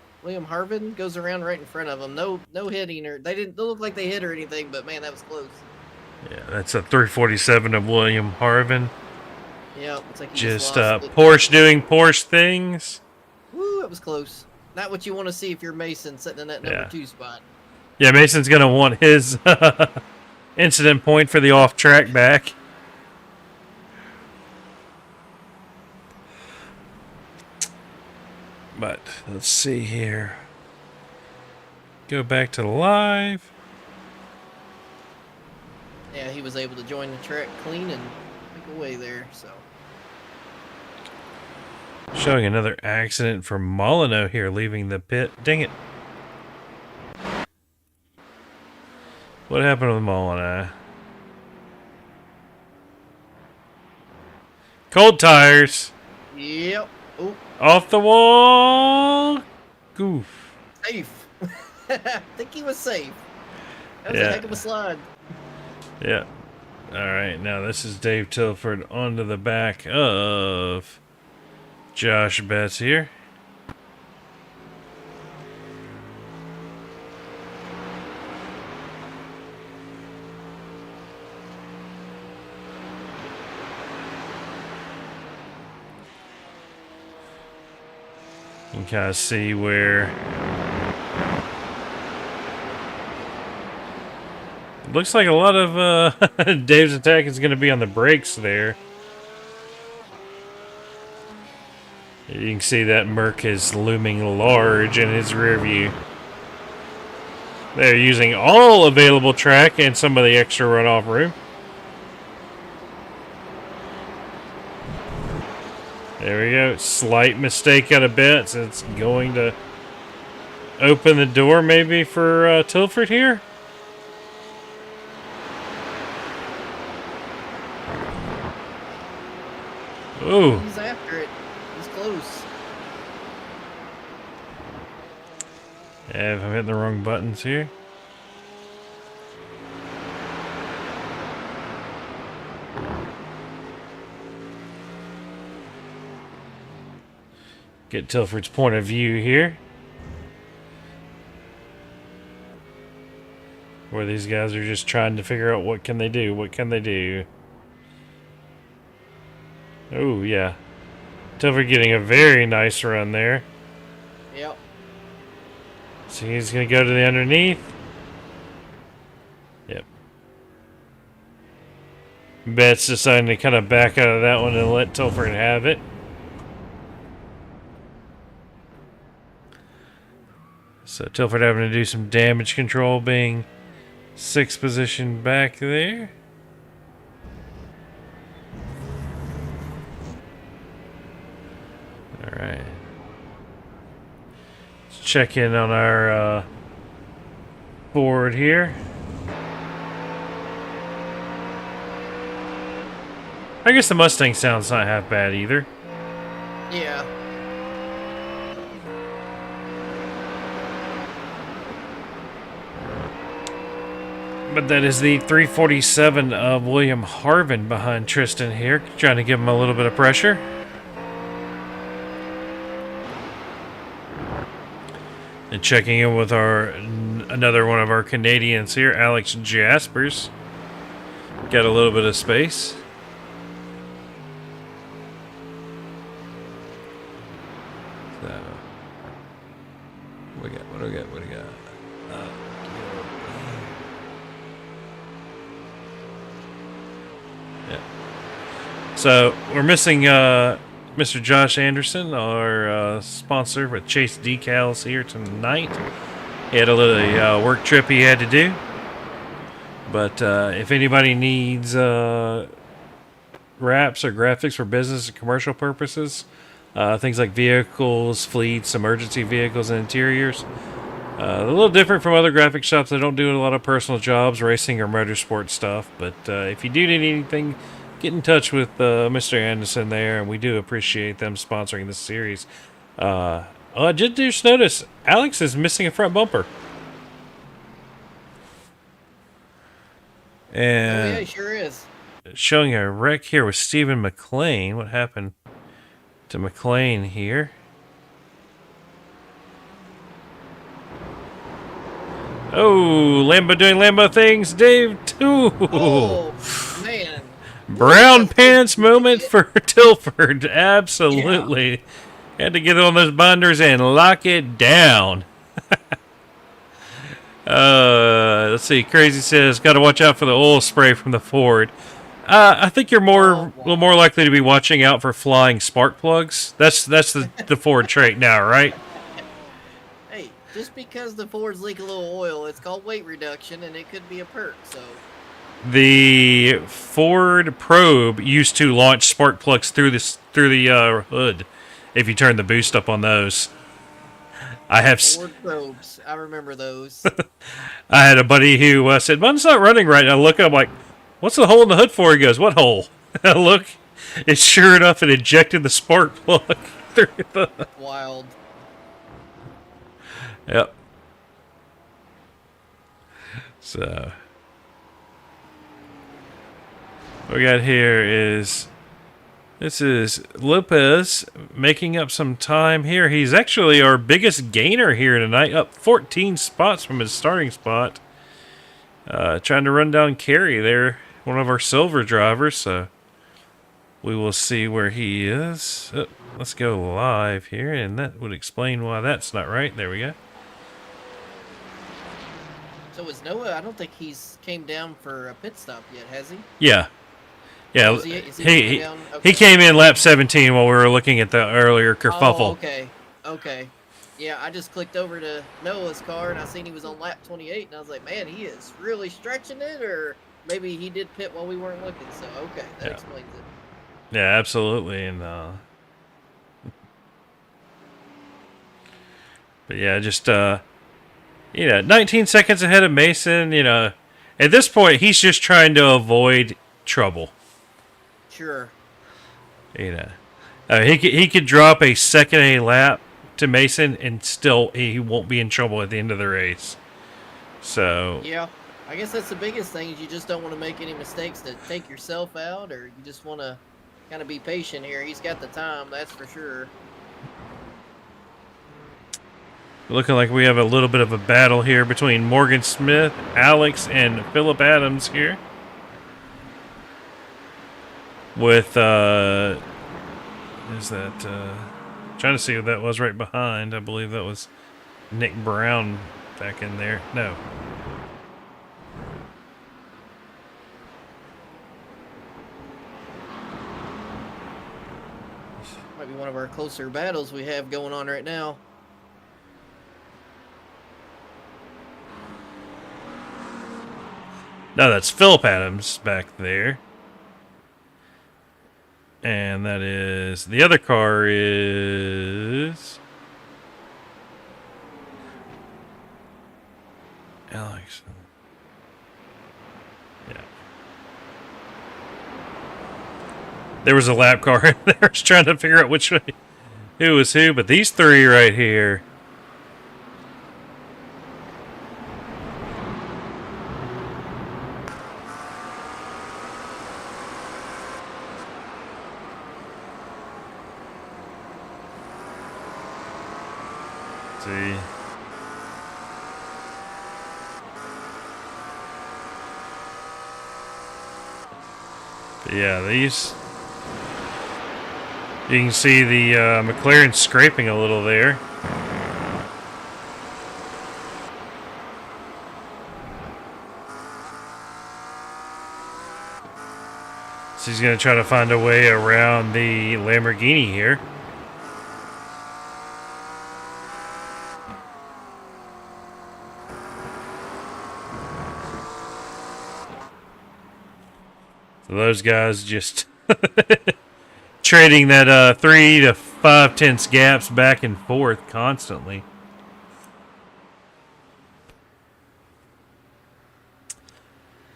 Harvin goes around right in front of him. No hitting, or they didn't look like they hit or anything, but man, that was close. Yeah, that's a 347 of William Harvin. Yeah, it's like he Just lost it. Porsche doing Porsche things. Woo, that was close. Not what you want to see if you're Mason sitting in that number 2 spot. Yeah, Mason's going to want his incident point for the off-track back. But let's see here. Go back to live. Yeah, he was able to join the track clean and make away there. So Showing another accident for Molyneux here, leaving the pit. Dang it. What happened with Molyneux? Cold tires. yep. Oh, Off the wall. Goof. safe. I think he was safe. That was Yeah. a heck of a slide. Yeah. Alright, now this is Dave Tilford onto the back of Josh Betts here. You can kind of see where looks like a lot of Dave's attack is going to be on the brakes there. You can see that Merc is looming large in his rear view. They're using all available track and some of the extra runoff room. There we go. Slight mistake out of Betts. It's going to open the door maybe for Tilford here. Ooh. He's after it. He's close. Yeah, if I'm hitting the wrong buttons here. Get Tilford's point of view here. Where these guys are just trying to figure out what can they do, what can they do. Oh, yeah. Tilford getting a very nice run there. Yep. So he's going to go to the underneath. Yep. Betts deciding to kind of back out of that one and let Tilford have it. So Tilford having to do some damage control, being 6th position back there. Alright. Let's check in on our board here. I guess the Mustang sound's not half bad either. Yeah. But that is the 347 of William Harvin behind Tristan here, trying to give him a little bit of pressure. And checking in with another one of our Canadians here, Alex Jaspers. Got a little bit of space. So, what do we got? Yeah. So we're missing Mr. Josh Anderson, our sponsor with Chase Decals here tonight. He had a little work trip he had to do. But if anybody needs wraps or graphics for business and commercial purposes, things like vehicles, fleets, emergency vehicles, and interiors, a little different from other graphic shops. They don't do a lot of personal jobs, racing or motorsport stuff. But if you do need anything, get in touch with Mr. Anderson there, and we do appreciate them sponsoring this series. I just noticed Alex is missing a front bumper. And yeah, he sure is. Showing a wreck here with Stephen McLean. What happened to McLean here? Oh, Lambo doing Lambo things, Dave, too. Oh, man. Brown pants moment for Tilford. Absolutely. Had to get on those binders and lock it down. Let's see. Crazy says, got to watch out for the oil spray from the Ford. I think you're a little more likely to be watching out for flying spark plugs. That's the Ford trait now, right? Hey, just because the Fords leak a little oil, it's called weight reduction, and it could be a perk. So the Ford Probe used to launch spark plugs through the hood if you turn the boost up on those. I have Ford Probes, I remember those. I had a buddy who said, "Mine's not running right." And I look up like, "What's the hole in the hood for?" He goes, "What hole?" And I look, it's sure enough, it ejected the spark plug through the. Wild. Yep. So, what we got here is. This is Lopez making up some time here. He's actually our biggest gainer here tonight, up 14 spots from his starting spot. Trying to run down Kerry there, one of our silver drivers. So we will see where he is. Oh, let's go live here, and that would explain why that's not right. There we go. So is Noah? I don't think he's came down for a pit stop yet, has he? Yeah. Yeah, Is he down? Okay. he came in lap 17 while we were looking at the earlier kerfuffle. Oh, okay. Yeah, I just clicked over to Noah's car and I seen he was on lap 28, and I was like, man, he is really stretching it, or maybe he did pit while we weren't looking. So okay, that explains it. Yeah, absolutely, and but yeah, just 19 seconds ahead of Mason. At this point, he's just trying to avoid trouble. Sure. He could drop a second a lap to Mason and still he won't be in trouble at the end of the race. So yeah, I guess that's the biggest thing, is you just don't want to make any mistakes to take yourself out, or you just want to kind of be patient here. He's got the time, that's for sure. Looking like we have a little bit of a battle here between Morgan Smith, Alex, and Philip Adams here. With, is that, trying to see who that was right behind. I believe that was Nick Brown back in there. No. Might be one of our closer battles we have going on right now. No, that's Philip Adams back there. And that is... The other car is... Alex. Yeah. There was a lap car in there. I was trying to figure out which way, who was who. But these three right here... See, Yeah, these... You can see the McLaren scraping a little there. So he's going to try to find a way around the Lamborghini here. So those guys just trading that 3 to 5 tenths gaps back and forth constantly.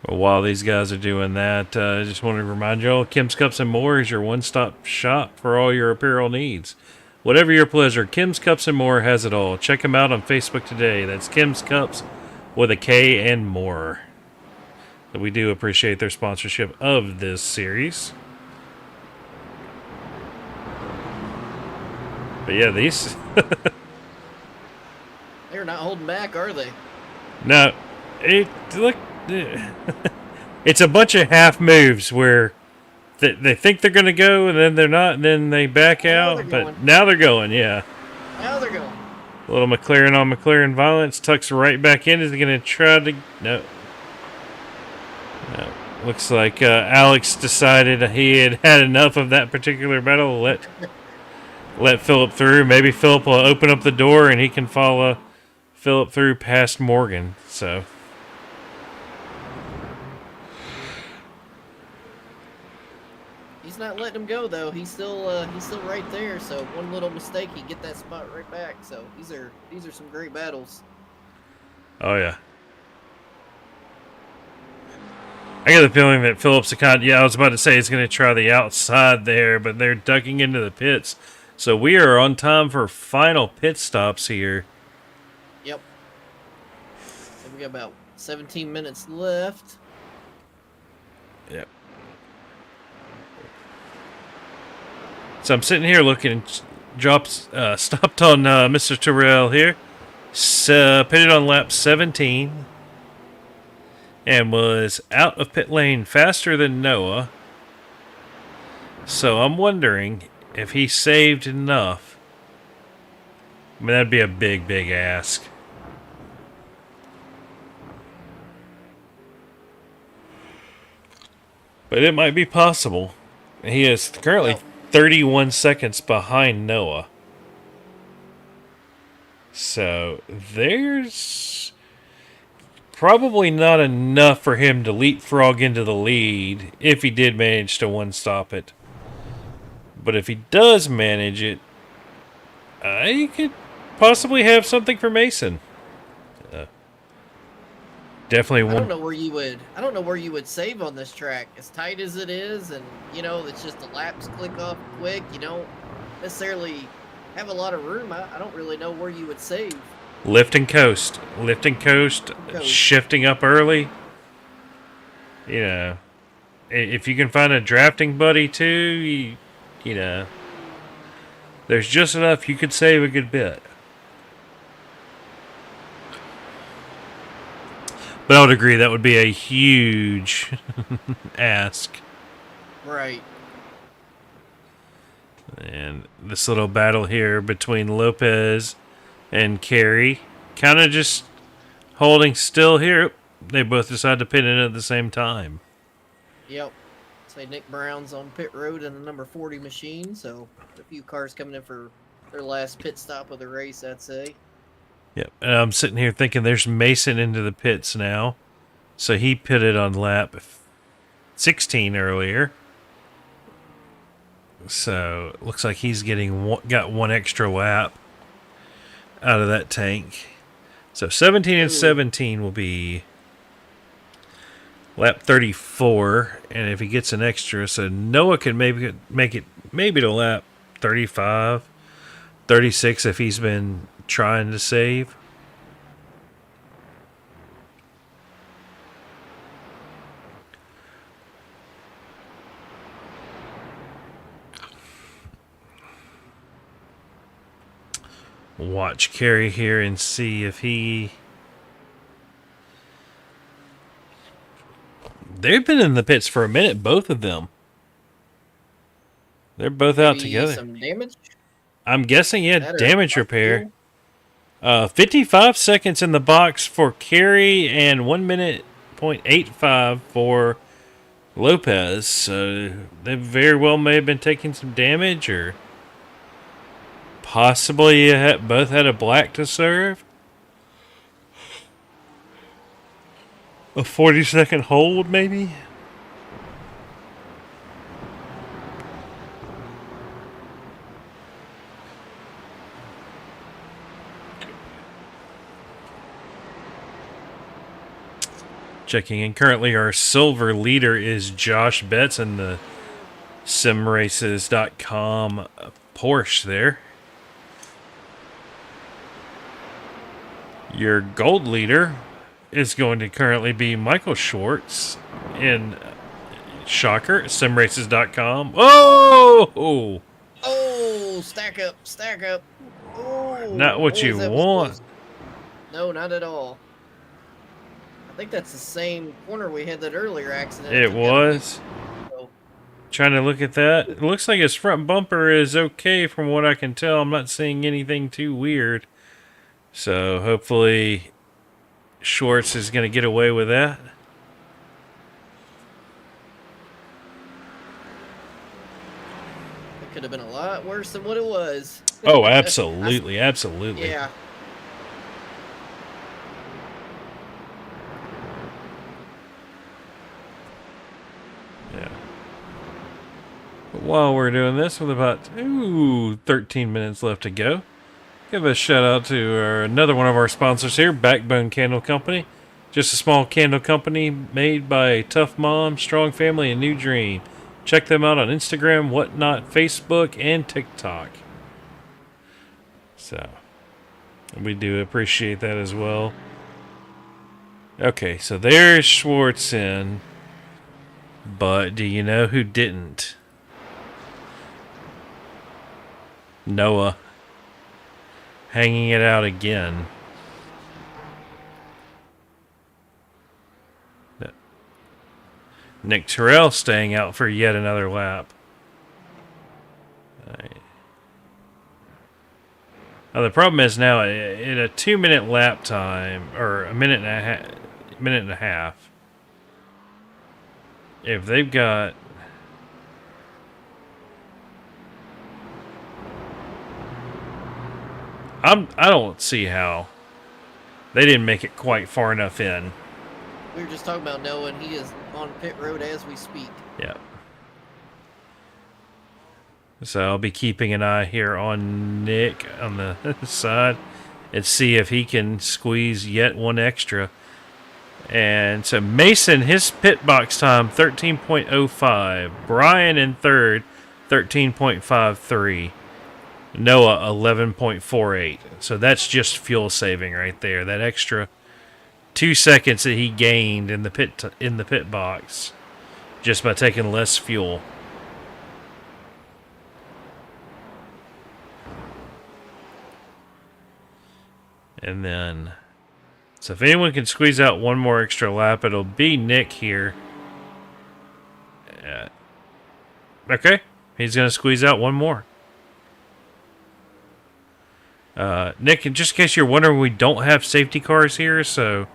Well, while these guys are doing that, I just wanted to remind you all, Kim's Cups and More is your one-stop shop for all your apparel needs. Whatever your pleasure, Kim's Cups and More has it all. Check them out on Facebook today. That's Kim's Cups with a K and More. We do appreciate their sponsorship of this series. But yeah, these... They're not holding back, are they? No, look... It's a bunch of half moves where they think they're going to go and then they're not, and then they back out. But now they're going, yeah. Now they're going. A little McLaren on McLaren violence, tucks right back in. Is he going to try to... No. Looks like Alex decided he had had enough of that particular battle. Let Philip through. Maybe Philip will open up the door and he can follow Philip through past Morgan. So... He's not letting him go though. He's still right there. So one little mistake, he get that spot right back. So these are some great battles. Oh yeah. I got the feeling that Phillips I was about to say he's going to try the outside there, but they're ducking into the pits. So we are on time for final pit stops here. Yep. So we got about 17 minutes left. Yep. So I'm sitting here looking, stopped on Mr. Terrell here, pitted on lap 17, and was out of pit lane faster than Noah. So I'm wondering if he saved enough. I mean, that'd be a big, big ask. But it might be possible. He is currently 31 seconds behind Noah. So there's probably not enough for him to leapfrog into the lead if he did manage to one-stop it. But if he does manage it, he could possibly have something for Mason. Definitely one. I don't know where you would save on this track. As tight as it is, and it's just the laps click off quick. You don't necessarily have a lot of room. I don't really know where you would save. Lift and coast, shifting up early. If you can find a drafting buddy too, there's just enough you could save a good bit. But I would agree that would be a huge ask. Right. And this little battle here between Lopez and Carey, kind of just holding still here. They both decide to pit in at the same time. Yep. Say Nick Brown's on pit road in the number 40 machine, so a few cars coming in for their last pit stop of the race, I'd say. Yep, and I'm sitting here thinking there's Mason into the pits now. So he pitted on lap 16 earlier. So it looks like he's got one extra lap out of that tank. So 17 and 17 will be lap 34. And if he gets an extra, so Noah can maybe make it to lap 35, 36 if he's been trying to save. Watch Carey here and see if he... They've been in the pits for a minute, both of them. They're both out Maybe together. some damage. I'm guessing, yeah, That or damage off repair. fuel. 55 seconds in the box for Carey and 1 minute .85 for Lopez. So they very well may have been taking some damage, or possibly both had a black to serve. A 40-second hold, maybe? Checking in. Currently, our silver leader is Josh Betts in the simraces.com Porsche there. Your gold leader is going to currently be Michael Schwartz in Shocker, simraces.com. Oh! Oh, stack up, stack up. Oh, Not what you that was want. close. No, not at all. I think that's the same corner we had that earlier accident. It Took out a was. big- so, Trying to look at that. It looks like his front bumper is okay from what I can tell. I'm not seeing anything too weird. So hopefully Schwartz is going to get away with that. It could have been a lot worse than what it was. Oh, absolutely. Absolutely. Yeah. Yeah. But while we're doing this, with about 13 minutes left to go, give a shout out to another one of our sponsors here, Backbone Candle Company. Just a small candle company made by a tough mom, strong family, and new dream. Check them out on Instagram, whatnot, Facebook, and TikTok. So, we do appreciate that as well. Okay, so there's Schwartz in. But do you know who didn't? Noah. Hanging it out again. Nick Terrell staying out for yet another lap. Right. Now the problem is now in a 2-minute lap time, or a minute and a half, if they've got I don't see how they didn't make it quite far enough in. We were just talking about Noah, and he is on pit road as we speak. Yeah. So I'll be keeping an eye here on Nick on the side and see if he can squeeze yet one extra. And so Mason, his pit box time, 13.05. Brian in third, 13.53. Noah, 11.48. So that's just fuel saving right there. That extra 2 seconds that he gained in the pit box just by taking less fuel. And then, so if anyone can squeeze out one more extra lap, it'll be Nick here. Okay, he's going to squeeze out one more. Nick, just in case you're wondering, we don't have safety cars here, so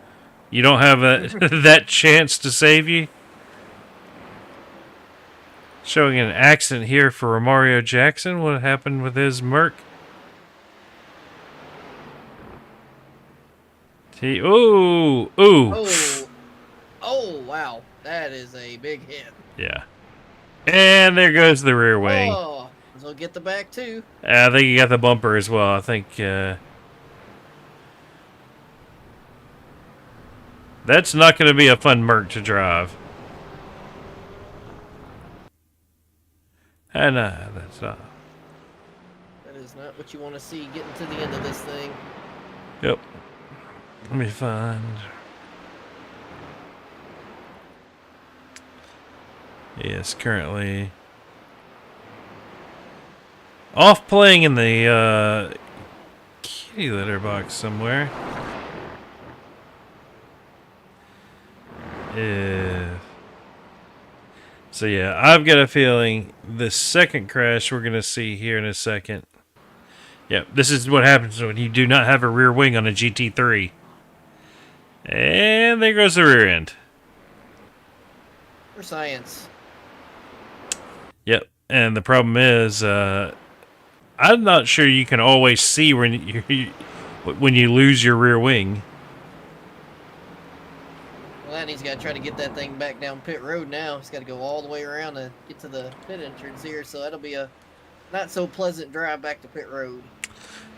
you don't have that chance to save you. Showing an accident here for Romario Jackson. What happened with his Merc? Oh, wow. That is a big hit. yeah. And there goes the rear wing. Oh, so get the back too. I think you got the bumper as well. I think that's not going to be a fun Merc to drive. And that's not. That is not what you want to see getting to the end of this thing. Yep. Let me find. Yes, currently off playing in the kitty litter box somewhere. So yeah, I've got a feeling the second crash we're going to see here in a second. Yep, this is what happens when you do not have a rear wing on a GT3. And there goes the rear end. For science. Yep, and the problem is, I'm not sure you can always see when you lose your rear wing. Well, and he's got to try to get that thing back down pit road now. He's got to go all the way around to get to the pit entrance here, so that'll be a not so pleasant drive back to pit road.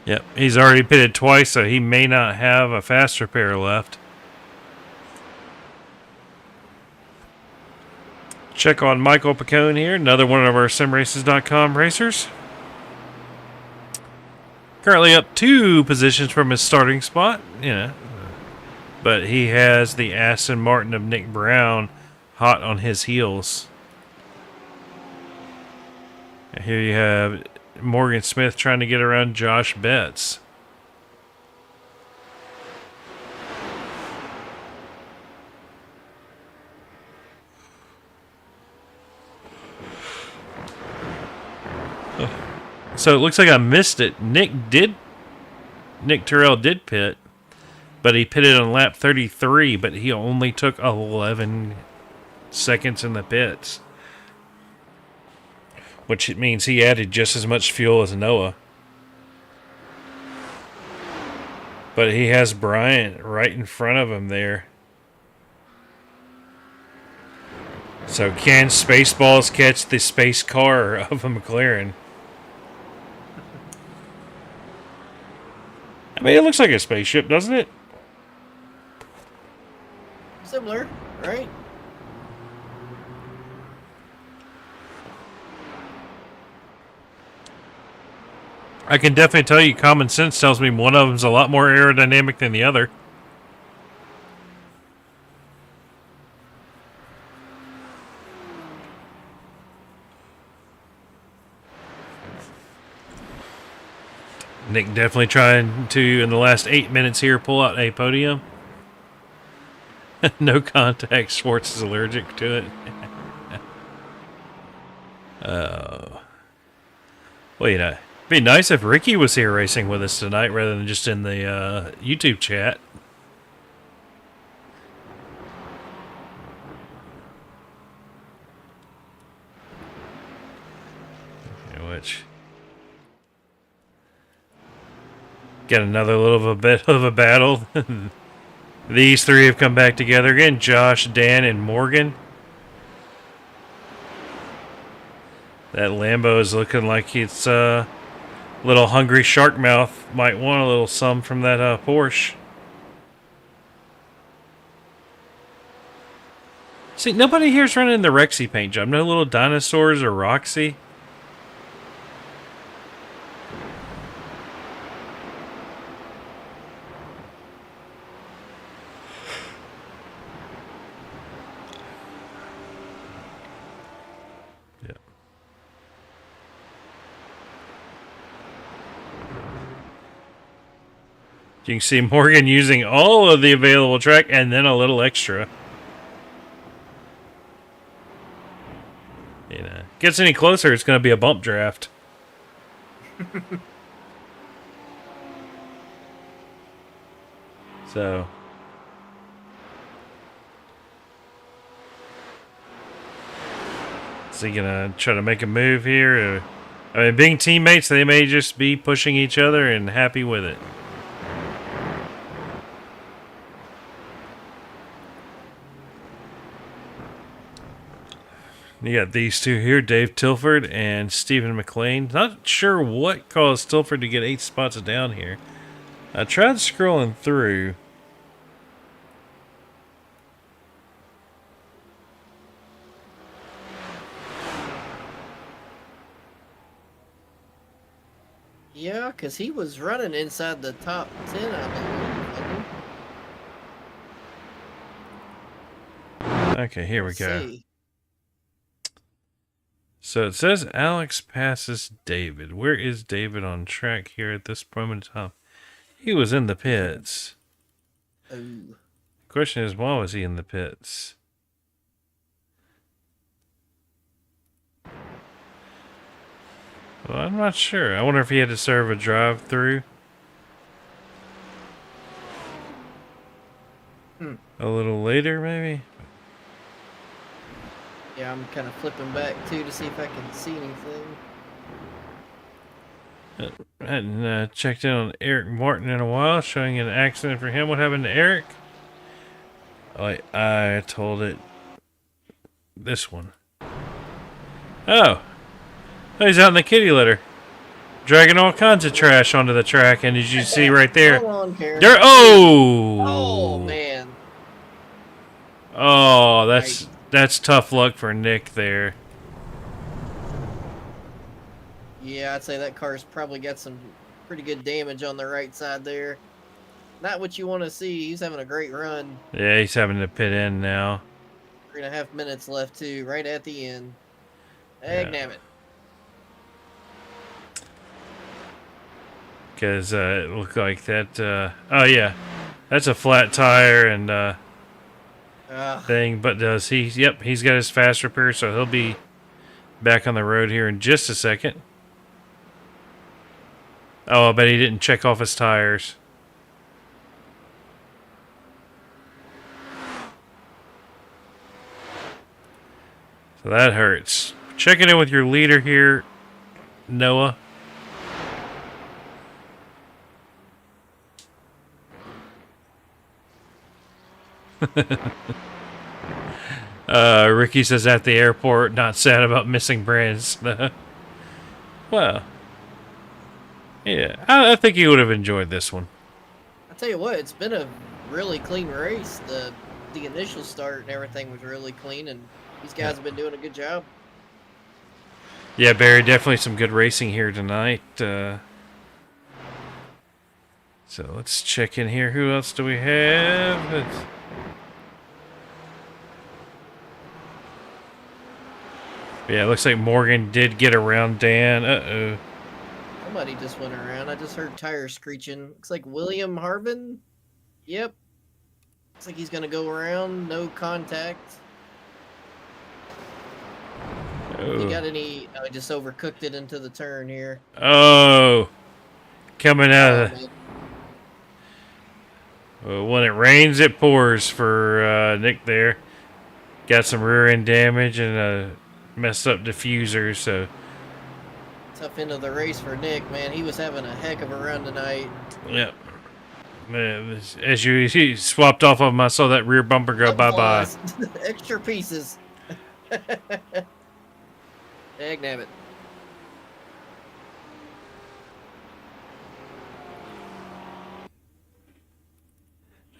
Yep, he's already pitted twice, so he may not have a faster pair left. Check on Michael Picone here, another one of our simraces.com racers. Currently up 2 positions from his starting spot, but he has the Aston Martin of Nick Brown hot on his heels. And here you have Morgan Smith trying to get around Josh Betts. So it looks like I missed it. Nick Terrell did pit, but he pitted on lap 33, but he only took 11 seconds in the pits, which it means he added just as much fuel as Noah. But he has Bryant right in front of him there. So can Spaceballs catch the space car of a McLaren? I mean, it looks like a spaceship, doesn't it? Similar, right? I can definitely tell you common sense tells me one of them's a lot more aerodynamic than the other. Nick definitely trying to, in the last 8 minutes here, pull out a podium. No contact. Schwartz is allergic to it. Well, it'd be nice if Ricky was here racing with us tonight rather than just in the YouTube chat. Which... Got another little bit of a battle. These 3 have come back together again. Josh, Dan, and Morgan. That Lambo is looking like it's a little hungry shark mouth. Might want a little some from that Porsche. See, nobody here's running the Rexy paint job. No little dinosaurs or Roxy. You can see Morgan using all of the available track and then a little extra. Gets any closer, it's going to be a bump draft. So. Is he going to try to make a move here? I mean, being teammates, they may just be pushing each other and happy with it. You got these 2 here, Dave Tilford and Stephen McLean. Not sure what caused Tilford to get 8 spots down here. I tried scrolling through. Yeah, because he was running inside the top 10, I believe. Okay, here we go. See. So it says Alex passes David. Where is David on track here at this moment in time? He was in the pits. Oh. Question is, why was he in the pits? Well, I'm not sure. I wonder if he had to serve a drive-through. A little later, maybe? Yeah, I'm kind of flipping back too to see if I can see anything. I hadn't checked in on Eric Martin in a while, showing an accident for him. What happened to Eric? I told it. This one. Oh, he's out in the kitty litter, dragging all kinds of trash onto the track. And did you see right there? Go on, Karen. Oh man. Oh, that's tough luck for Nick there. Yeah, I'd say that car's probably got some pretty good damage on the right side there. Not what you want to see. He's having a great run. Yeah, he's having to pit in now. 3.5 minutes left too, right at the end. Nabbit. Because it looked like that. Oh yeah, that's a flat tire and thing. But does he? Yep, he's got his fast repair, so he'll be back on the road here in just a second. Oh, I bet he didn't check off his tires. So that hurts. Checking in with your leader here, Noah. Ricky says at the airport, not sad about missing brands. Well, yeah, I think he would have enjoyed this one. I'll tell you what, it's been a really clean race. The initial start and everything was really clean, and these guys have been doing a good job. Yeah, Barry, definitely some good racing here tonight. So let's check in here. Who else do we have? Yeah, it looks like Morgan did get around Dan. Uh-oh. Somebody just went around. I just heard tires screeching. Looks like William Harvin. Yep. Looks like he's going to go around. No contact. Oh. You got any... I just overcooked it into the turn here. Oh. Coming out of... Well, when it rains, it pours for Nick there. Got some rear end damage and a messed up diffuser, so... Tough end of the race for Nick, man. He was having a heck of a run tonight. Yep. Man, as you swapped off of him, I saw that rear bumper go bye-bye. Extra pieces. Dagnabbit.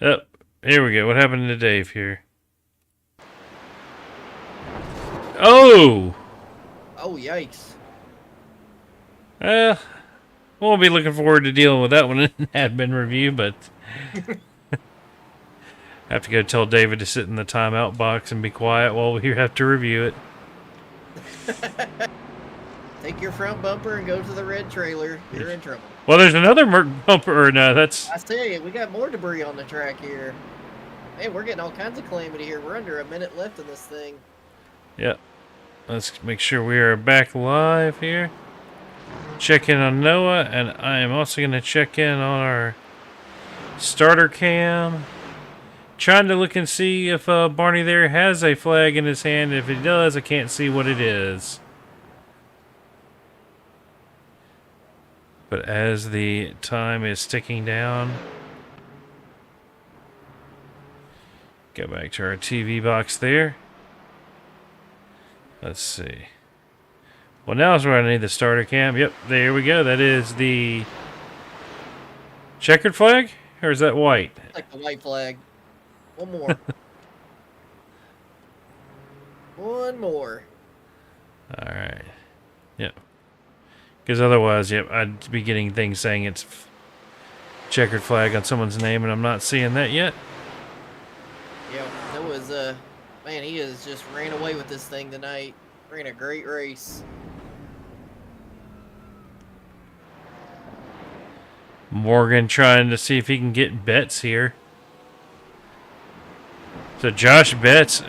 Yep. Here we go. What happened to Dave here? Oh! Oh, yikes. We'll be looking forward to dealing with that one in admin review, but I have to go tell David to sit in the timeout box and be quiet while we have to review it. Take your front bumper and go to the red trailer. You're in trouble. Well, there's another bumper, or no, that's... I tell you, we got more debris on the track here. Man, we're getting all kinds of calamity here. We're under a minute left in this thing. Yep. Let's make sure we are back live here. Check in on Noah, and I am also going to check in on our starter cam. Trying to look and see if Barney there has a flag in his hand. If he does, I can't see what it is. But as the time is ticking down, go back to our TV box there. Let's see. Well, now is where I need the starter cam. Yep, there we go. That is the checkered flag? Or is that white? Like the white flag. One more. One more. All right. Yep. Because otherwise, yep, I'd be getting things saying it's checkered flag on someone's name, and I'm not seeing that yet. Yeah, that was, man, he has just ran away with this thing tonight. Ran a great race. Morgan trying to see if he can get Betts here. So Josh Betts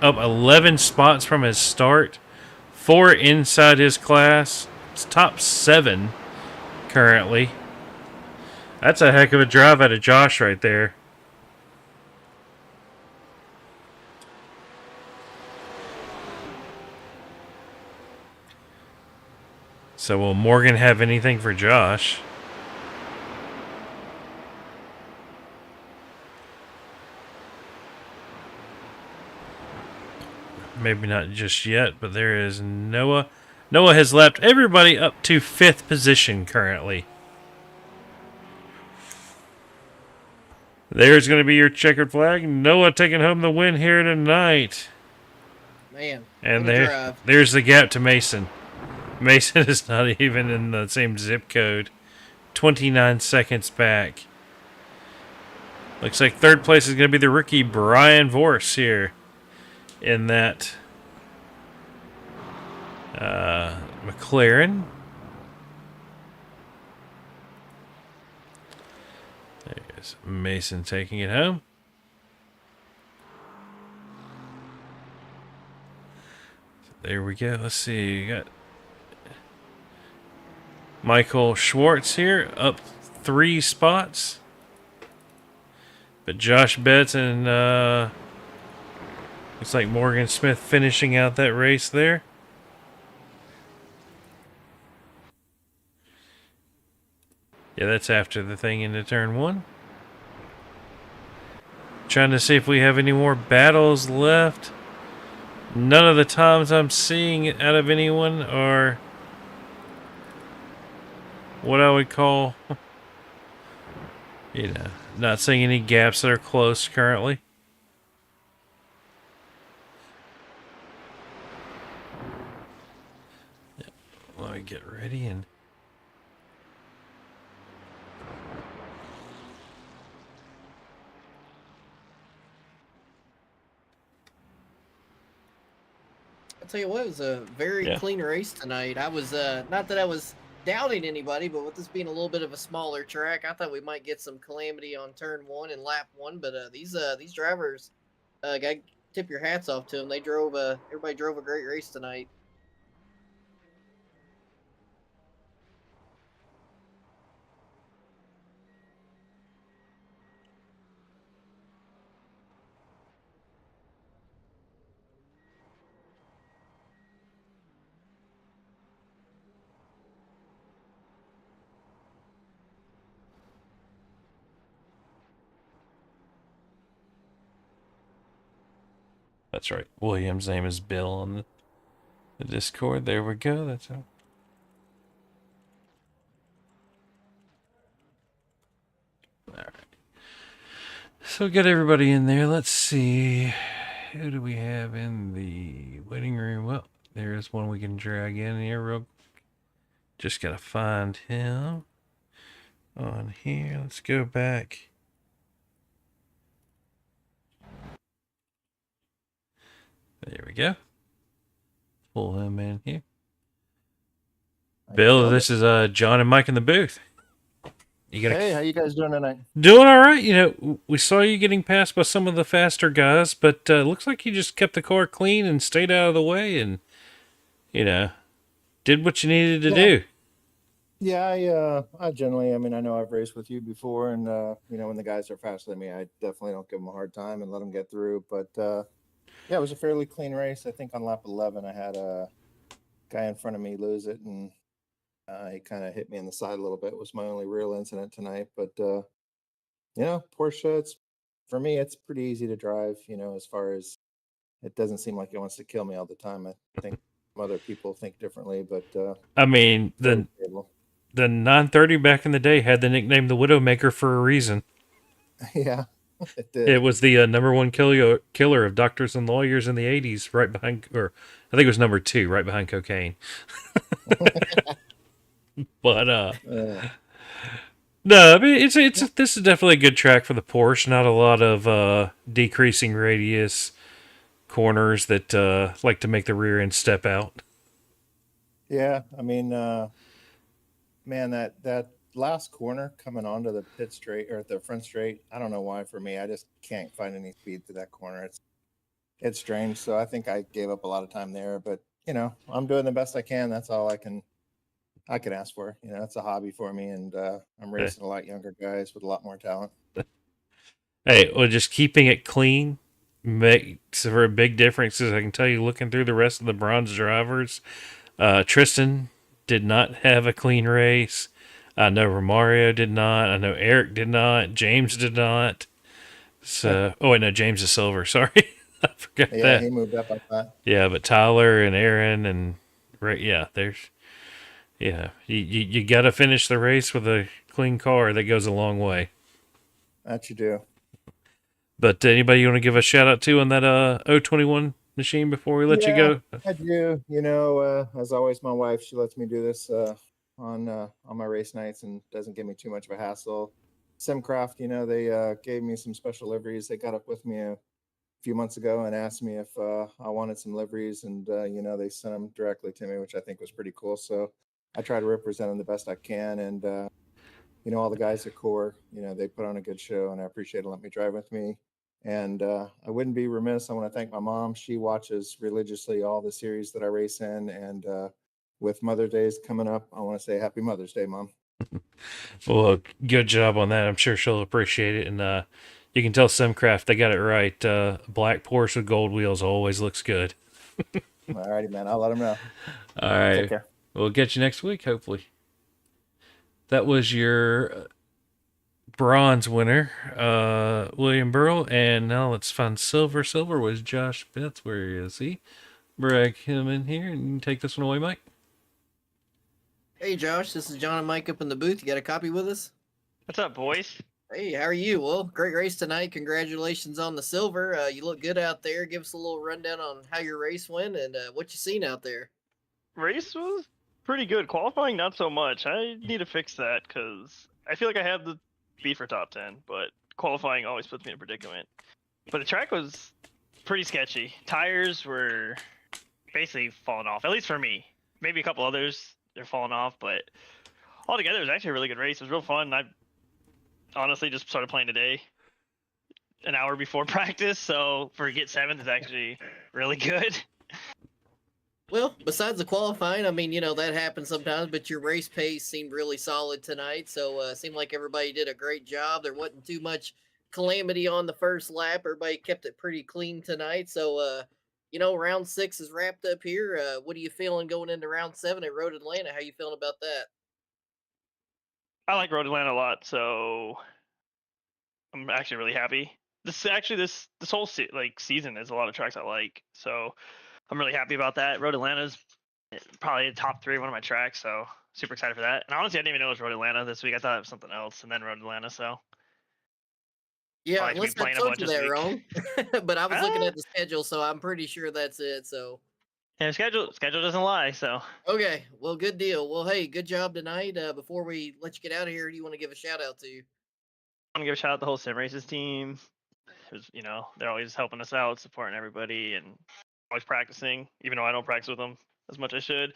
up 11 spots from his start. 4 inside his class. top 7 currently. That's a heck of a drive out of Josh right there. So will Morgan have anything for Josh? Maybe not just yet, but there is Noah. Noah has lapped everybody up to 5th position currently. There's going to be your checkered flag. Noah taking home the win here tonight. Man, And what a drive. there's the gap to Mason. Mason is not even in the same zip code. 29 seconds back. Looks like 3rd place is going to be the rookie Brian Vorse here in that McLaren. There's Mason taking it home. There we go. Let's see. You got Michael Schwartz here, up 3 spots. But Josh Betts and looks like Morgan Smith finishing out that race there. Yeah, that's after the thing into turn 1. Trying to see if we have any more battles left. None of the times I'm seeing out of anyone are what I would call, you know, not seeing any gaps that are close currently. Yeah, let me get ready and I'll tell you what, it was a very clean race tonight. I was not that I was doubting anybody, but with this being a little bit of a smaller track, I thought we might get some calamity on turn 1 and lap 1. But these drivers, got tip your hats off to them. They drove everybody drove a great race tonight. that's right. William's name is Bill on the Discord. There we go. That's how. All right. So get everybody in there. Let's see. Who do we have in the waiting room? Well, there's one we can drag in here real quick. Just gotta find him on here. Let's go back. There we go. Pull him in here. Bill, this is John and Mike in the booth. Hey, how you guys doing tonight? Doing all right. You know, we saw you getting passed by some of the faster guys, but looks like you just kept the car clean and stayed out of the way, and you know, did what you needed to do. Yeah, I generally, I mean, I know I've raced with you before, and you know, when the guys are faster than me, I definitely don't give them a hard time and let them get through. But yeah, it was a fairly clean race. I think on lap 11, I had a guy in front of me lose it, and he kind of hit me in the side a little bit. It was my only real incident tonight. But you know, Porsche, for me, it's pretty easy to drive. You know, as far as it doesn't seem like it wants to kill me all the time. I think other people think differently, but I mean, the 930 back in the day had the nickname the Widowmaker for a reason. Yeah, it did. It was the #1 killer of doctors and lawyers in the 80s, right behind, or I think it was number 2, right behind cocaine. But no, I mean this is definitely a good track for the Porsche. Not a lot of decreasing radius corners that like to make the rear end step out. Yeah, I mean, man, that last corner coming onto the pit straight or the front straight, I don't know why. For me, I just can't find any speed to that corner. It's strange. So I think I gave up a lot of time there. But you know, I'm doing the best I can. That's all I can I can ask for. You know, it's a hobby for me, and I'm Eh. racing a lot younger guys with a lot more talent. Hey, well, just keeping it clean makes for a big difference. As I can tell you, looking through the rest of the bronze drivers, Tristan did not have a clean race. I know Romario did not. I know Eric did not. James did not. So, oh wait, no, James is silver. Sorry, I forgot Yeah, that. he moved up. I thought. Yeah, but Tyler and Aaron and right, yeah, you got to finish the race with a clean car. That goes a long way. That you do. But anybody you want to give a shout out to on that 021 machine before we let you Yeah, go? I do. You know, as always, my wife, she lets me do this on my race nights and doesn't give me too much of a hassle. Simcraft, you know, they gave me some special liveries. They got up with me a few months ago and asked me if I wanted some liveries, and you know, they sent them directly to me, which I think was pretty cool. So I try to represent them the best I can, and you know, all the guys at Core, you know, they put on a good show, and I appreciate it. Let me drive with me. And I wouldn't be remiss. I want to thank my mom. She watches religiously all the series that I race in. And with Mother's Day's coming up, I want to say Happy Mother's Day, Mom. Well, good job on that. I'm sure she'll appreciate it. And you can tell Simcraft they got it right. Black Porsche with gold wheels always looks good. All righty, man. I'll let them know. All Take right. care. We'll get you next week, hopefully. That was your bronze winner, William Burrell. And now let's find silver. Silver was Josh Betts. Where is he? Brag him in here and you can take this one away, Mike. Hey, Josh, this is John and Mike up in the booth. You got a copy with us? What's up, boys? Hey, how are you? Well, great race tonight. Congratulations on the silver. You look good out there. Give us a little rundown on how your race went and what you seen out there. Race was pretty good. Qualifying, not so much. I need to fix that because I feel like I have the speed for top 10, but qualifying always puts me in a predicament. But the track was pretty sketchy. Tires were basically falling off, at least for me. Maybe a couple others, they're falling off, but altogether, it was actually a really good race. It was real fun. I honestly just started playing today, an hour before practice, so for get 7th is actually really good. Well, besides the qualifying, I mean, you know, that happens sometimes, but your race pace seemed really solid tonight. So it seemed like everybody did a great job. There wasn't too much calamity on the first lap. Everybody kept it pretty clean tonight. So, you know, round 6 is wrapped up here. What are you feeling going into round 7 at Road Atlanta? How you feeling about that? I like Road Atlanta a lot, so I'm actually really happy. This whole season is a lot of tracks I like, so I'm really happy about that. Road Atlanta's probably top 3 one of my tracks, so super excited for that. And honestly, I didn't even know it was Road Atlanta this week. I thought it was something else, and then Road Atlanta. So Yeah, I like to be unless I playing a told bunch you this that week. wrong. But I was looking Ah, at the schedule, so I'm pretty sure that's it. So yeah, schedule doesn't lie. So okay, well, good deal. Well, hey, good job tonight. Before we let you get out of here, do you want to give a shout out to? I want to give a shout out to the whole Sim Races team. You know, they're always helping us out, supporting everybody, and always practicing, even though I don't practice with them as much as I should.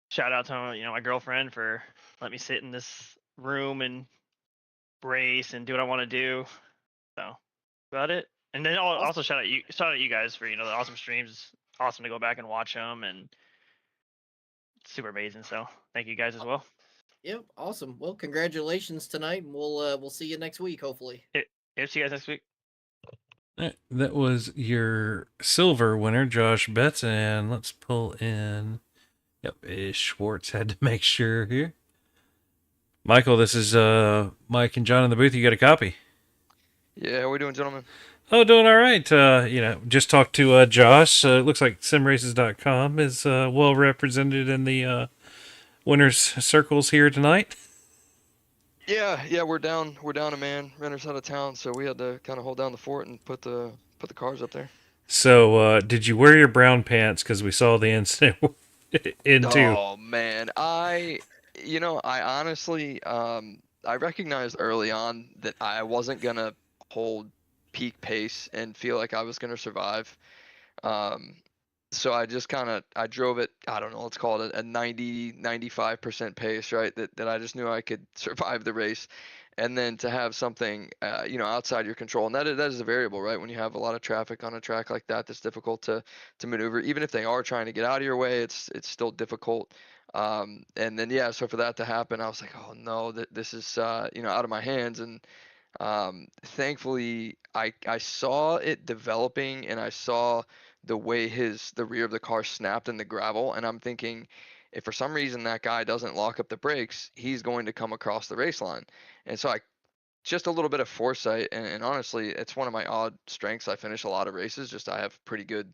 Shout out to my girlfriend for letting me sit in this room and race and do what I want to do. So about it. And then I'll also shout out you guys for the awesome streams. It's awesome to go back and watch them, and it's super amazing. So thank you guys as well. Yep, awesome. Well, congratulations tonight, and we'll see you next week, hopefully. See you guys next week. That was your silver winner, Josh Betts, and let's pull in. Yep, Schwartz had to make sure here. Michael, this is Mike and John in the booth. You got a copy? Yeah, how we doing, gentlemen? Oh, doing all right. Just talked to Josh. It looks like simraces.com is well represented in the winners circles here tonight. Yeah, we're down a man. Renner's out of town, so we had to kind of hold down the fort and put the cars up there. So, did you wear your brown pants? Because we saw the incident into. Oh man, I honestly, I recognized early on that I wasn't gonna hold peak pace and feel like I was gonna survive. So I drove it, I don't know, let's call it a 95% pace, right? That I just knew I could survive the race. And then to have something, outside your control, and that is a variable, right? When you have a lot of traffic on a track like that, that's difficult to maneuver. Even if they are trying to get out of your way, it's still difficult. And then yeah, so for that to happen, I was like, oh no, this is out of my hands. And thankfully, I saw it developing, and I saw the way the rear of the car snapped in the gravel, and I'm thinking, if for some reason that guy doesn't lock up the brakes, he's going to come across the race line. And so I just a little bit of foresight, and honestly, it's one of my odd strengths. I finish a lot of races. Just I have pretty good,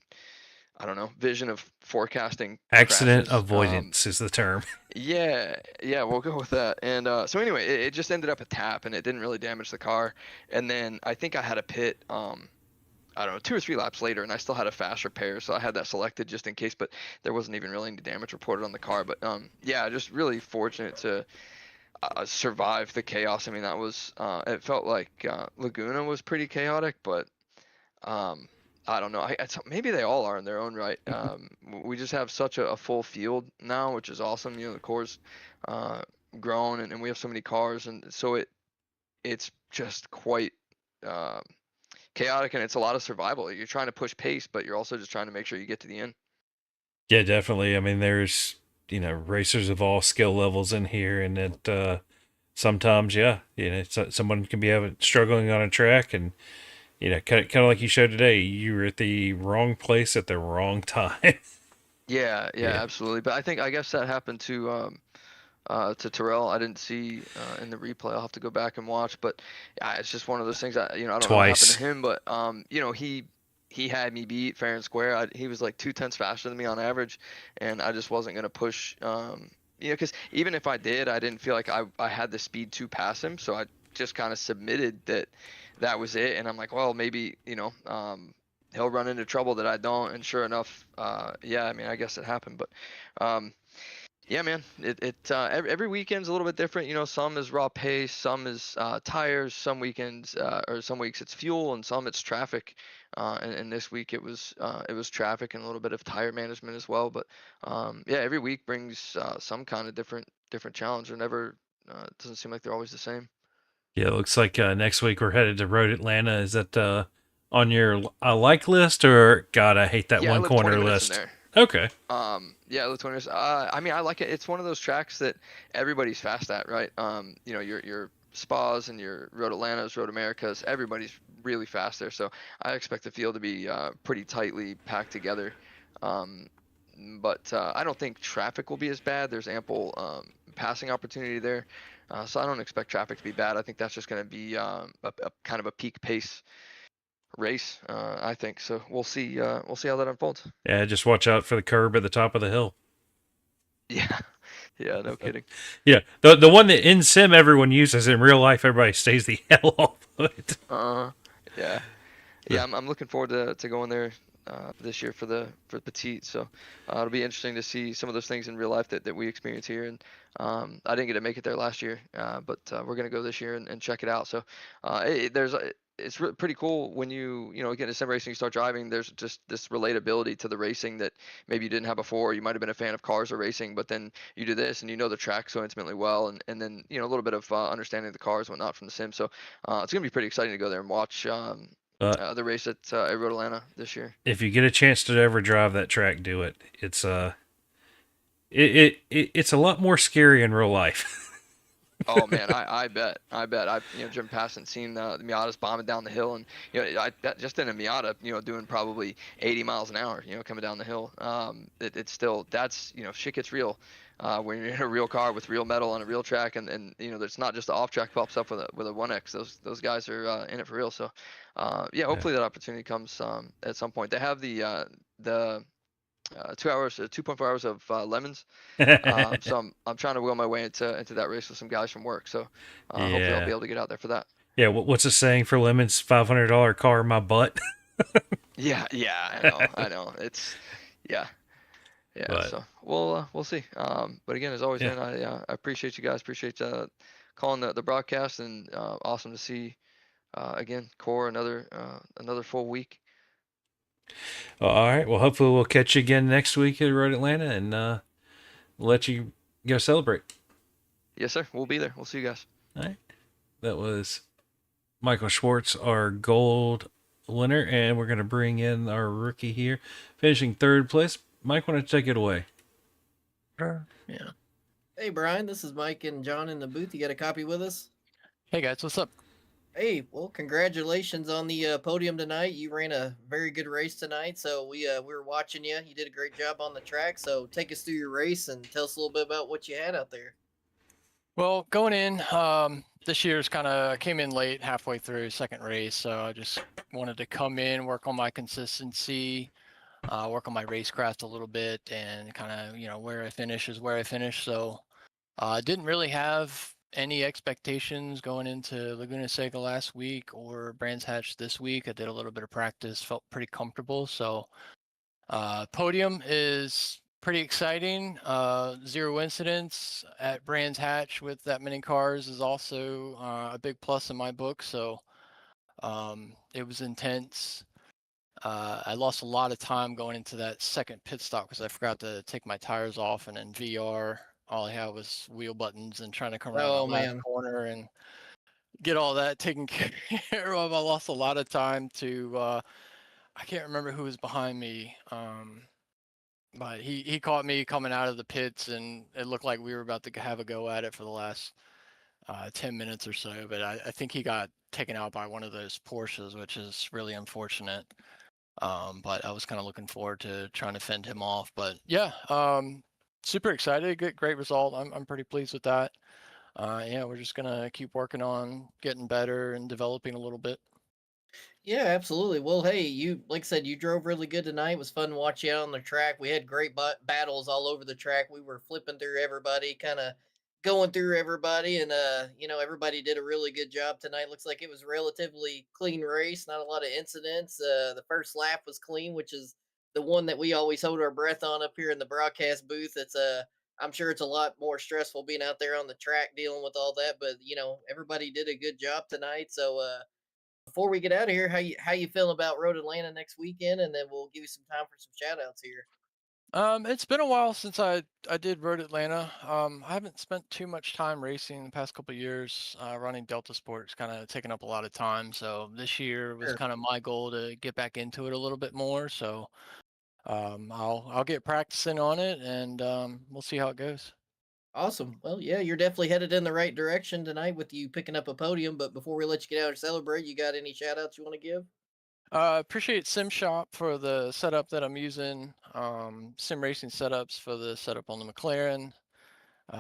I don't know, vision of forecasting Accident crashes. avoidance is the term. Yeah, yeah, we'll go with that. And so anyway, it just ended up a tap, and it didn't really damage the car. And then I think I had a pit, I don't know, 2 or 3 laps later, and I still had a fast repair, so I had that selected just in case. But there wasn't even really any damage reported on the car. But yeah, just really fortunate to survive the chaos. I mean, that was it felt like Laguna was pretty chaotic, but I don't know. Maybe they all are in their own right. We just have such a full field now, which is awesome. The core's grown, and we have so many cars, and so it's just quite chaotic, and it's a lot of survival. You're trying to push pace, but you're also just trying to make sure you get to the end. Yeah, definitely. I mean, there's, racers of all skill levels in here, and it sometimes, yeah, someone can be struggling on a track, and kind of like you showed today, you were at the wrong place at the wrong time. Yeah, Yeah. absolutely. But I guess that happened to Terrell. I didn't see in the replay. I'll have to go back and watch. But yeah, it's just one of those things. I don't know what happened Twice. to him, but he had me beat fair and square. He was like 2 tenths faster than me on average, and I just wasn't gonna push. Because even if I did, I didn't feel like I had the speed to pass him. So I just kind of submitted that was it. And I'm like, well, maybe he'll run into trouble that I don't. And sure enough, yeah, I mean, I guess it happened. But yeah, man, every weekend's a little bit different. Some is raw pace, some is tires, some weekends or some weeks it's fuel, and some it's traffic. And this week it was traffic and a little bit of tire management as well. But yeah, every week brings some kind of different challenge. They're never it doesn't seem like they're always the same. Yeah, it looks like next week we're headed to Road Atlanta. Is that on your like list, or God, I hate that Yeah, I one live 20 corner minutes in list? there. Okay. Yeah, the 20 minutes. I mean, I like it. It's one of those tracks that everybody's fast at, right? Your Spas and your Road Atlantas, Road Americas, everybody's really fast there. So I expect the field to be pretty tightly packed together. But I don't think traffic will be as bad. There's ample passing opportunity there. So I don't expect traffic to be bad. I think that's just going to be a kind of a peak pace race. I think so. We'll see. We'll see how that unfolds. Yeah, just watch out for the curb at the top of the hill. Yeah, yeah, no kidding. Yeah, the one that in sim everyone uses, in real life everybody stays the hell off of it. Yeah, yeah. I'm looking forward to going there this year for Petite. So it'll be interesting to see some of those things in real life that we experience here. And I didn't get to make it there last year, but we're gonna go this year and check it out. So it's pretty cool when you get into sim racing, you start driving. There's just this relatability to the racing that maybe you didn't have before. You might have been a fan of cars or racing, but then you do this and you know the track so intimately well, and then a little bit of understanding of the cars and whatnot from the sim. So it's gonna be pretty exciting to go there and watch the race at Road Atlanta this year. If you get a chance to ever drive that track, do it. It's it's a lot more scary in real life. Oh man, I bet I've driven past and seen the Miatas bombing down the hill, and just in a Miata, doing probably 80 miles an hour, coming down the hill. It's still, that's shit gets real when you're in a real car with real metal on a real track, and there's not just the off track pops up with a 1X. Those guys are in it for real. So yeah, hopefully that opportunity comes at some point. They have the 2.4 hours of lemons. So I'm trying to wheel my way into that race with some guys from work. So hopefully I'll be able to get out there for that. Yeah, what's the saying for lemons? $500 car in my butt. Yeah, I know. It's yeah. But, so we'll see. But again, as always, man, I appreciate you guys. Appreciate calling the broadcast, and awesome to see again Core another full week. all right. Well, hopefully we'll catch you again next week at Road Atlanta, and let you go celebrate. Yes, sir. We'll be there. We'll see you guys. All right. That was Michael Schwartz, our gold winner, and we're going to bring in our rookie here, finishing third place. Mike, why don't you take it away? Yeah. Hey, Brian, this is Mike and John in the booth. You got a copy with us? Hey guys, what's up? Hey, well, congratulations on the podium tonight. You ran a very good race tonight, so we were watching you. You did a great job on the track. So take us through your race and tell us a little bit about what you had out there. Well, going in, this year's kind of came in late, halfway through second race, so I just wanted to come in, work on my consistency, work on my racecraft a little bit, and kind of where I finish is where I finish. So I didn't really have any expectations going into Laguna Seca last week or Brands Hatch this week. I did a little bit of practice, felt pretty comfortable. So podium is pretty exciting. 0 incidents at Brands Hatch with that many cars is also a big plus in my book. So it was intense. I lost a lot of time going into that second pit stop because I forgot to take my tires off, and in VR, all I had was wheel buttons and trying to come around Oh that last man, corner and get all that taken care of. I lost a lot of time to I can't remember who was behind me. But he caught me coming out of the pits, and it looked like we were about to have a go at it for the last 10 minutes or so. But I think he got taken out by one of those Porsches, which is really unfortunate. But I was kind of looking forward to trying to fend him off. But yeah, super excited. Great result. I'm pretty pleased with that. Yeah, we're just gonna keep working on getting better and developing a little bit. yeah, absolutely. Well, hey, you like I said, you drove really good tonight. It was fun to watch you out on the track. We had great battles all over the track. We were flipping through everybody, kind of going through everybody, and everybody did a really good job tonight. Looks like it was a relatively clean race, not a lot of incidents. The first lap was clean, which is the one that we always hold our breath on up here in the broadcast booth. I'm sure it's a lot more stressful being out there on the track dealing with all that, but everybody did a good job tonight. So before we get out of here, how you feeling about Road Atlanta next weekend, and then we'll give you some time for some shout outs here. It's been a while since I did Road Atlanta. I haven't spent too much time racing the past couple of years. Running Delta Sports kind of taken up a lot of time. So this year was Sure. kind of my goal to get back into it a little bit more. So I'll get practicing on it, and we'll see how it goes. Awesome. Well, yeah, you're definitely headed in the right direction tonight with you picking up a podium. But before we let you get out and celebrate, you got any shout outs you want to give? Appreciate Sim Shop for the setup that I'm using. Sim Racing setups for the setup on the McLaren.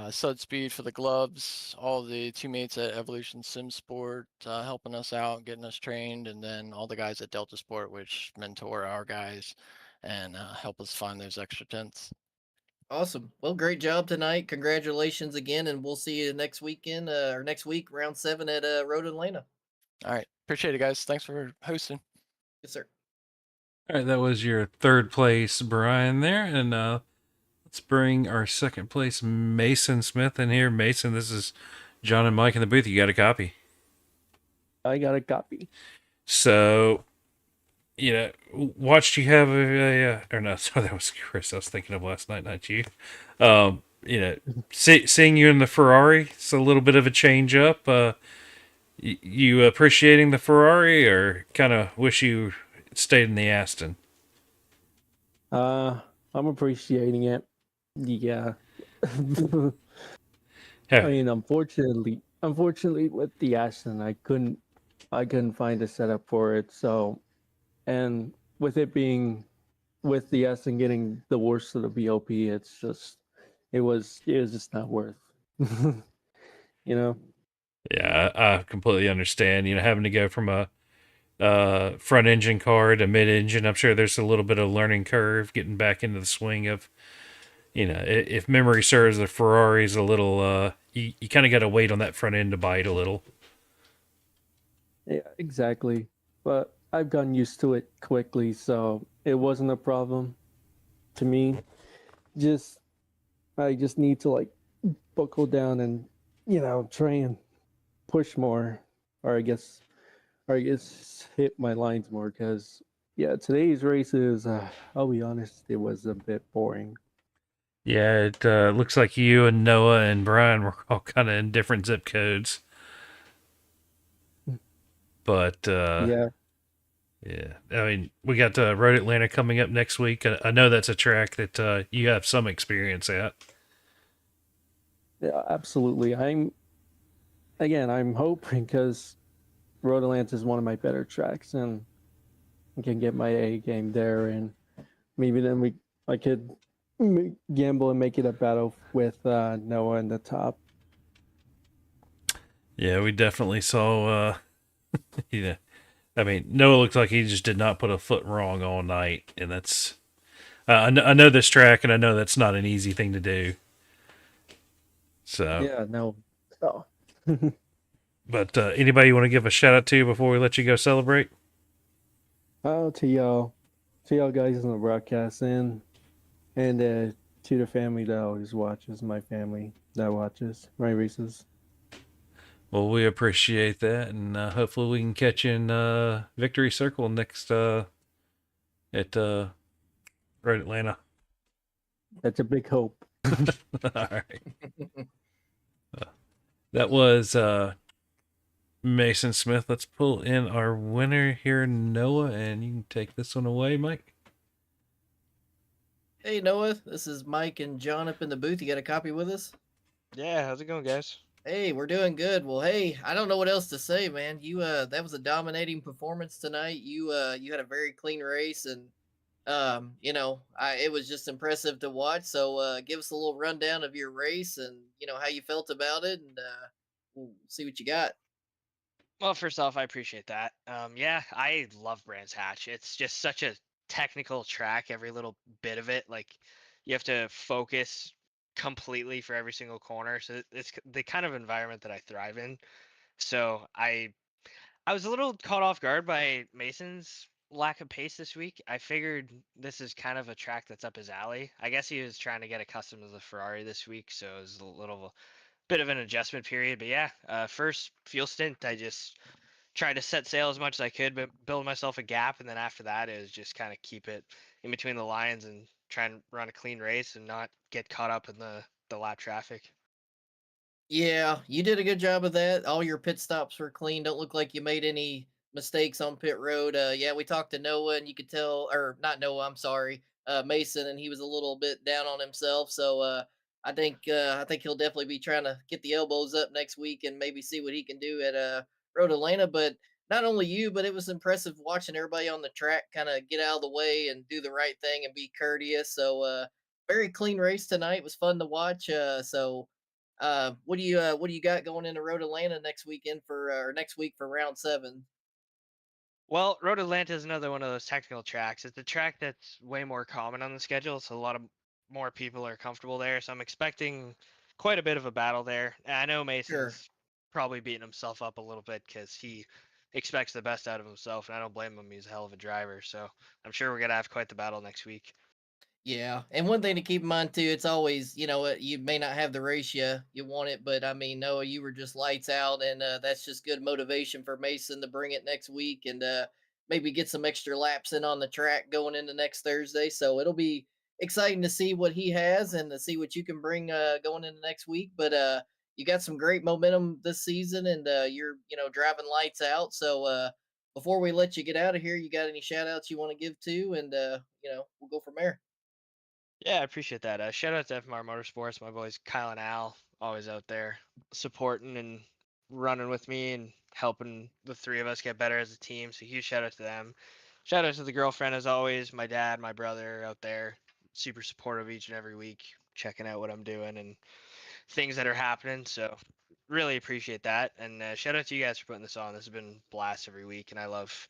Sud Speed for the gloves. All the teammates at Evolution Sim Sport helping us out, getting us trained, and then all the guys at Delta Sport, which mentor our guys and help us find those extra tenths. Awesome. Well, great job tonight. Congratulations again, and we'll see you next weekend or next week, round 7 at Road Atlanta. All right. Appreciate it, guys. Thanks for hosting. Yes, sir. All right, that was your third place, Brian, there. And let's bring our second place, Mason Smith, in here. Mason, this is John and Mike in the booth. You got a copy. I got a copy. So, watched you have or no, sorry, that was Chris. I was thinking of last night, not you. Seeing you in the Ferrari, it's a little bit of a change up. You appreciating the Ferrari, or kind of wish you stayed in the Aston? I'm appreciating it. Yeah. Yeah. I mean, unfortunately, with the Aston, I couldn't find a setup for it. So, and with the Aston getting the worst of the VOP, it was just not worth. you know. Yeah, I completely understand. Having to go from a front engine car to mid engine, I'm sure there's a little bit of learning curve getting back into the swing of, if memory serves, the Ferrari's a little, you kind of got to wait on that front end to bite a little. Yeah, exactly. But I've gotten used to it quickly, so it wasn't a problem to me. I just need to buckle down and try and push more, or I guess hit my lines more. Because today's races, I'll be honest, it was a bit boring. Yeah, it looks like you and Noah and Brian were all kind of in different zip codes. But Yeah. I mean, we got Road Atlanta coming up next week. I know that's a track that you have some experience at. Yeah, absolutely. I'm hoping because Road Atlanta is one of my better tracks, and I can get my A game there, and maybe then I could gamble and make it a battle with Noah in the top. Yeah, we definitely saw. Yeah, I mean, Noah looked like he just did not put a foot wrong all night, and that's. I know this track, and I know that's not an easy thing to do. So, Yeah, no. Oh. but anybody you want to give a shout out to before we let you go celebrate? Oh, to y'all guys in the broadcast, and to the family that always watches, my family that watches my races. Well, we appreciate that, and hopefully we can catch you in Victory Circle next at Road Atlanta. That's a big hope. All right. That was Mason Smith. Let's pull in our winner here, Noah, and you can take this one away, Mike. Hey Noah, this is Mike and John up in the booth. You got a copy with us? Yeah, how's it going, guys? Hey, we're doing good. Well, hey, I don't know what else to say, man. You that was a dominating performance tonight. You had a very clean race, and it was just impressive to watch. So give us a little rundown of your race and how you felt about it, and we'll see what you got. Well, first off, I appreciate that. Yeah, I love Brands Hatch. It's just such a technical track, every little bit of it. Like, you have to focus completely for every single corner. So it's the kind of environment that I thrive in. So I was a little caught off guard by Mason's lack of pace this week. I figured this is kind of a track that's up his alley. I guess he was trying to get accustomed to the Ferrari this week, so it was a little bit of an adjustment period. But yeah, first fuel stint, I just tried to set sail as much as I could, but build myself a gap. And then after that, it was just kind of keep it in between the lines and try and run a clean race and not get caught up in the lap traffic. Yeah, you did a good job of that. All your pit stops were clean. Don't look like you made any mistakes on pit road. Yeah, we talked to Noah, and you could tell, or not Noah, I'm sorry, Mason, and he was a little bit down on himself. So I think he'll definitely be trying to get the elbows up next week and maybe see what he can do at Road Atlanta. But not only you, but it was impressive watching everybody on the track kind of get out of the way and do the right thing and be courteous. So very clean race tonight. It was fun to watch. What do you got going into Road Atlanta next weekend for or next week for round 7? Well, Road Atlanta is another one of those technical tracks. It's a track that's way more common on the schedule, so a lot of more people are comfortable there. So I'm expecting quite a bit of a battle there. And I know Sure. Mason's probably beating himself up a little bit because he expects the best out of himself, and I don't blame him. He's a hell of a driver, so I'm sure we're gonna have quite the battle next week. Yeah, and one thing to keep in mind too, it's always you may not have the race you want it, but I mean Noah, you were just lights out, and that's just good motivation for Mason to bring it next week and maybe get some extra laps in on the track going into next Thursday. So it'll be exciting to see what he has and to see what you can bring going into next week. But you got some great momentum this season, and you're driving lights out. So before we let you get out of here, you got any shout outs you want to give to, and we'll go from there. Yeah, I appreciate that. Shout out to FMR Motorsports, my boys Kyle and Al, always out there supporting and running with me and helping the three of us get better as a team. So huge shout out to them. Shout out to the girlfriend as always, my dad, my brother out there, super supportive each and every week, checking out what I'm doing and things that are happening. So really appreciate that. And shout out to you guys for putting this on. This has been a blast every week, and I love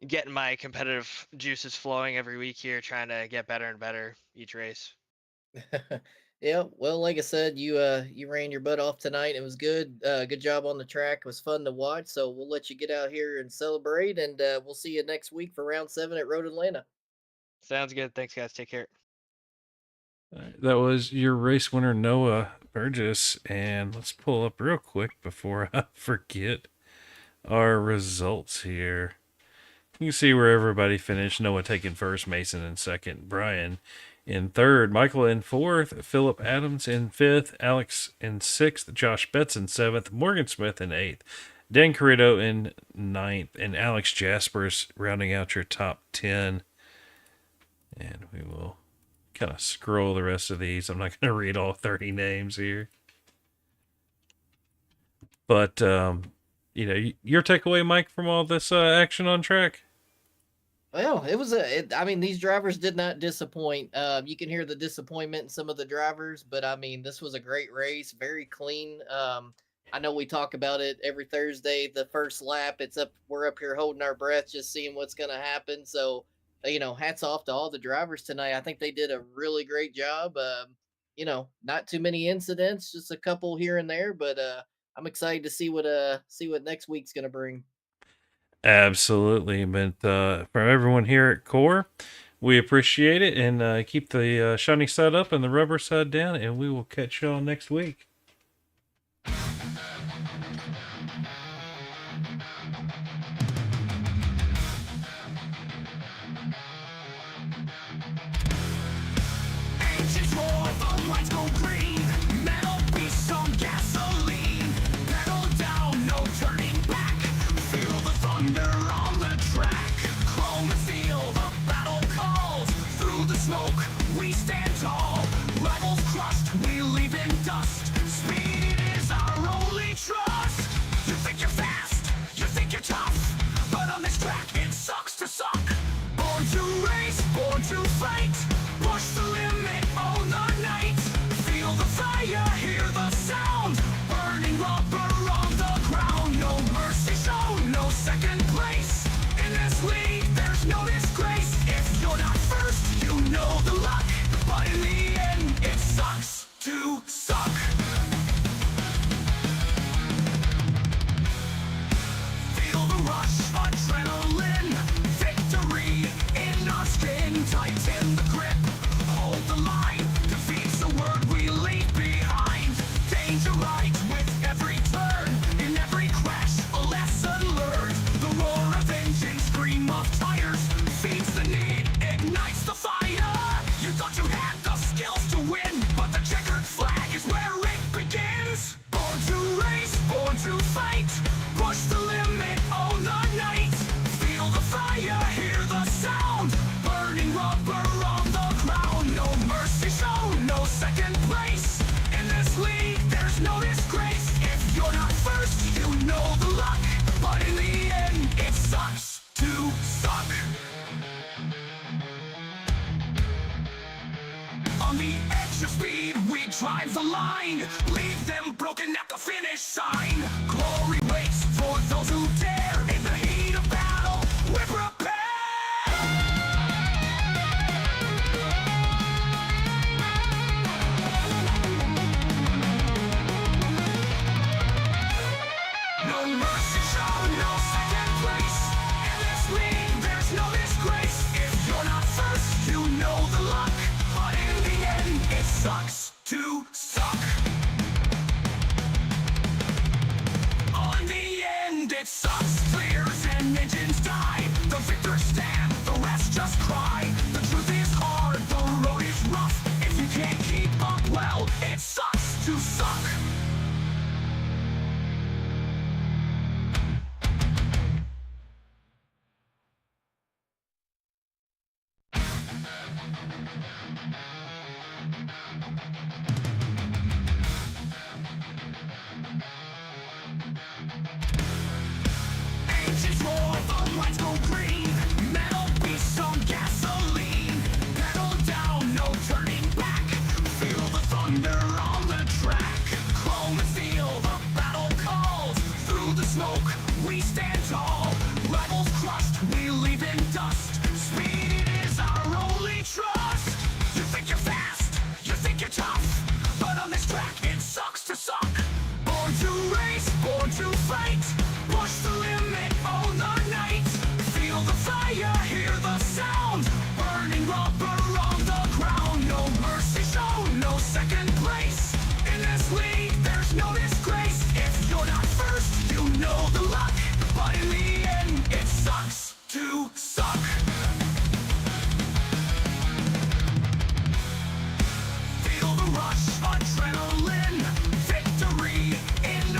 getting my competitive juices flowing every week here, trying to get better and better each race. Yeah, well, like I said, you ran your butt off tonight. It was good. Good job on the track. It was fun to watch. So we'll let you get out here and celebrate, and we'll see you next week for round 7 at Road Atlanta. Sounds good. Thanks, guys. Take care. That was your race winner, Noah Burgess. And let's pull up real quick before I forget our results here. You can see where everybody finished. Noah taking first, Mason in second, Brian in third, Michael in fourth, Philip Adams in fifth, Alex in sixth, Josh Betts in seventh, Morgan Smith in eighth, Dan Carrito in ninth, and Alex Jaspers rounding out your top 10. And we will kind of scroll the rest of these. I'm not going to read all 30 names here. But your takeaway, Mike, from all this action on track? Well, it was I mean, these drivers did not disappoint. You can hear the disappointment in some of the drivers, but I mean, this was a great race, very clean. I know we talk about it every Thursday. The first lap, we're up here holding our breath, just seeing what's going to happen. So, hats off to all the drivers tonight. I think they did a really great job. Not too many incidents, just a couple here and there, but I'm excited to see what next week's going to bring. Absolutely. But from everyone here at Core, we appreciate it, and keep the shiny side up and the rubber side down, and we will catch y'all next week. Engines roar, the lights go green. Metal beasts on gasoline. Pedal down, no turning back. Feel the thunder on the track. Chrome and steel, the battle calls. Through the smoke, we stand tall. Rivals crushed, we leave in dust. Speed is our only trust. You think you're fast, you think you're tough, but on this track it sucks to suck. Born to race, born to fight. Push the limit, own the night. Feel the fire, hear the sound. Burning rubber on the ground. No mercy shown, no second place. In this league, there's no disgrace. If you're not first, you know the luck. But in the end, it sucks to suck. Feel the rush, adrenaline. Victory in our skin. Tighten the grip, hold the line. Defeat's the word we leave behind. Danger right with every turn. In every crash, a lesson learned. The roar of engines, scream of tires. Feeds the need, ignites the fire. You thought you had the skills to win, but the checkered flag is where it begins. Born to race, born to fight. Push the limit, own the night. Feel the fire, hear the sound. Burning rubber on the ground. No mercy shown, no second place. In this league, there's no disgrace. If you're not first, you know the luck. But in the end, it sucks to suck. On the edge of speed, we drive the line. Leave them broken at the finish sign. Glory waits for those who dare. In the heat of battle, we're prepared. No mercy shown, no second place. In this league, there's no disgrace. If you're not first, you know the luck. But in the end, it sucks to suck. On the end, it sucks. Clears and engines die. The victors stand, the rest just cry. The truth is hard, the road is rough. If you can't keep up, well, it sucks to suck. Engines roar, the lights go green. Metal beasts on gasoline. Pedal down, no turning back. Feel the thunder on the track. Chrome and steel, the battle calls. Through the smoke, we stand tall. Rivals crushed, we leave in dust. Speed is our only trust. You think you're fast, you think you're tough, but on this track it sucks to suck. Born to race, born to fight. Push the limit, own the night. Feel the fire, hear the sound. Burning rubber on the ground. No mercy shown, no second place. In this league, there's no disgrace. If you're not first, you know the luck. But in the end, it sucks to suck. Feel the rush, adrenaline. Victory in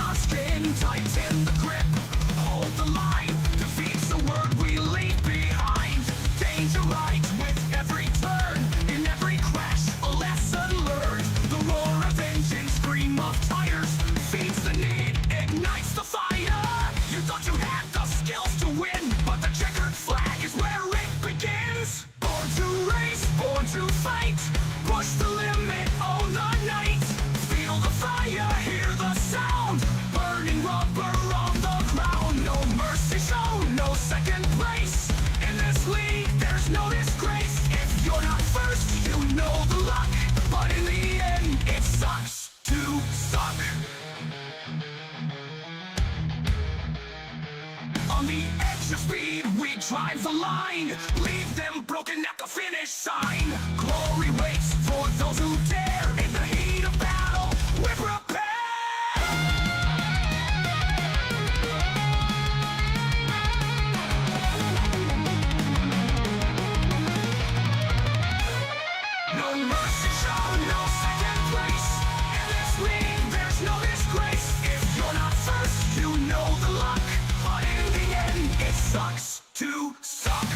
On the edge of speed, we drive the line. Leave them broken at the finish sign. Glory waits for those who dare. In the heat of battle, we're prepared. No mercy shown, no second place. In this league, there's no disgrace. If you're not first, you know the luck. But in the end, it sucks to suck.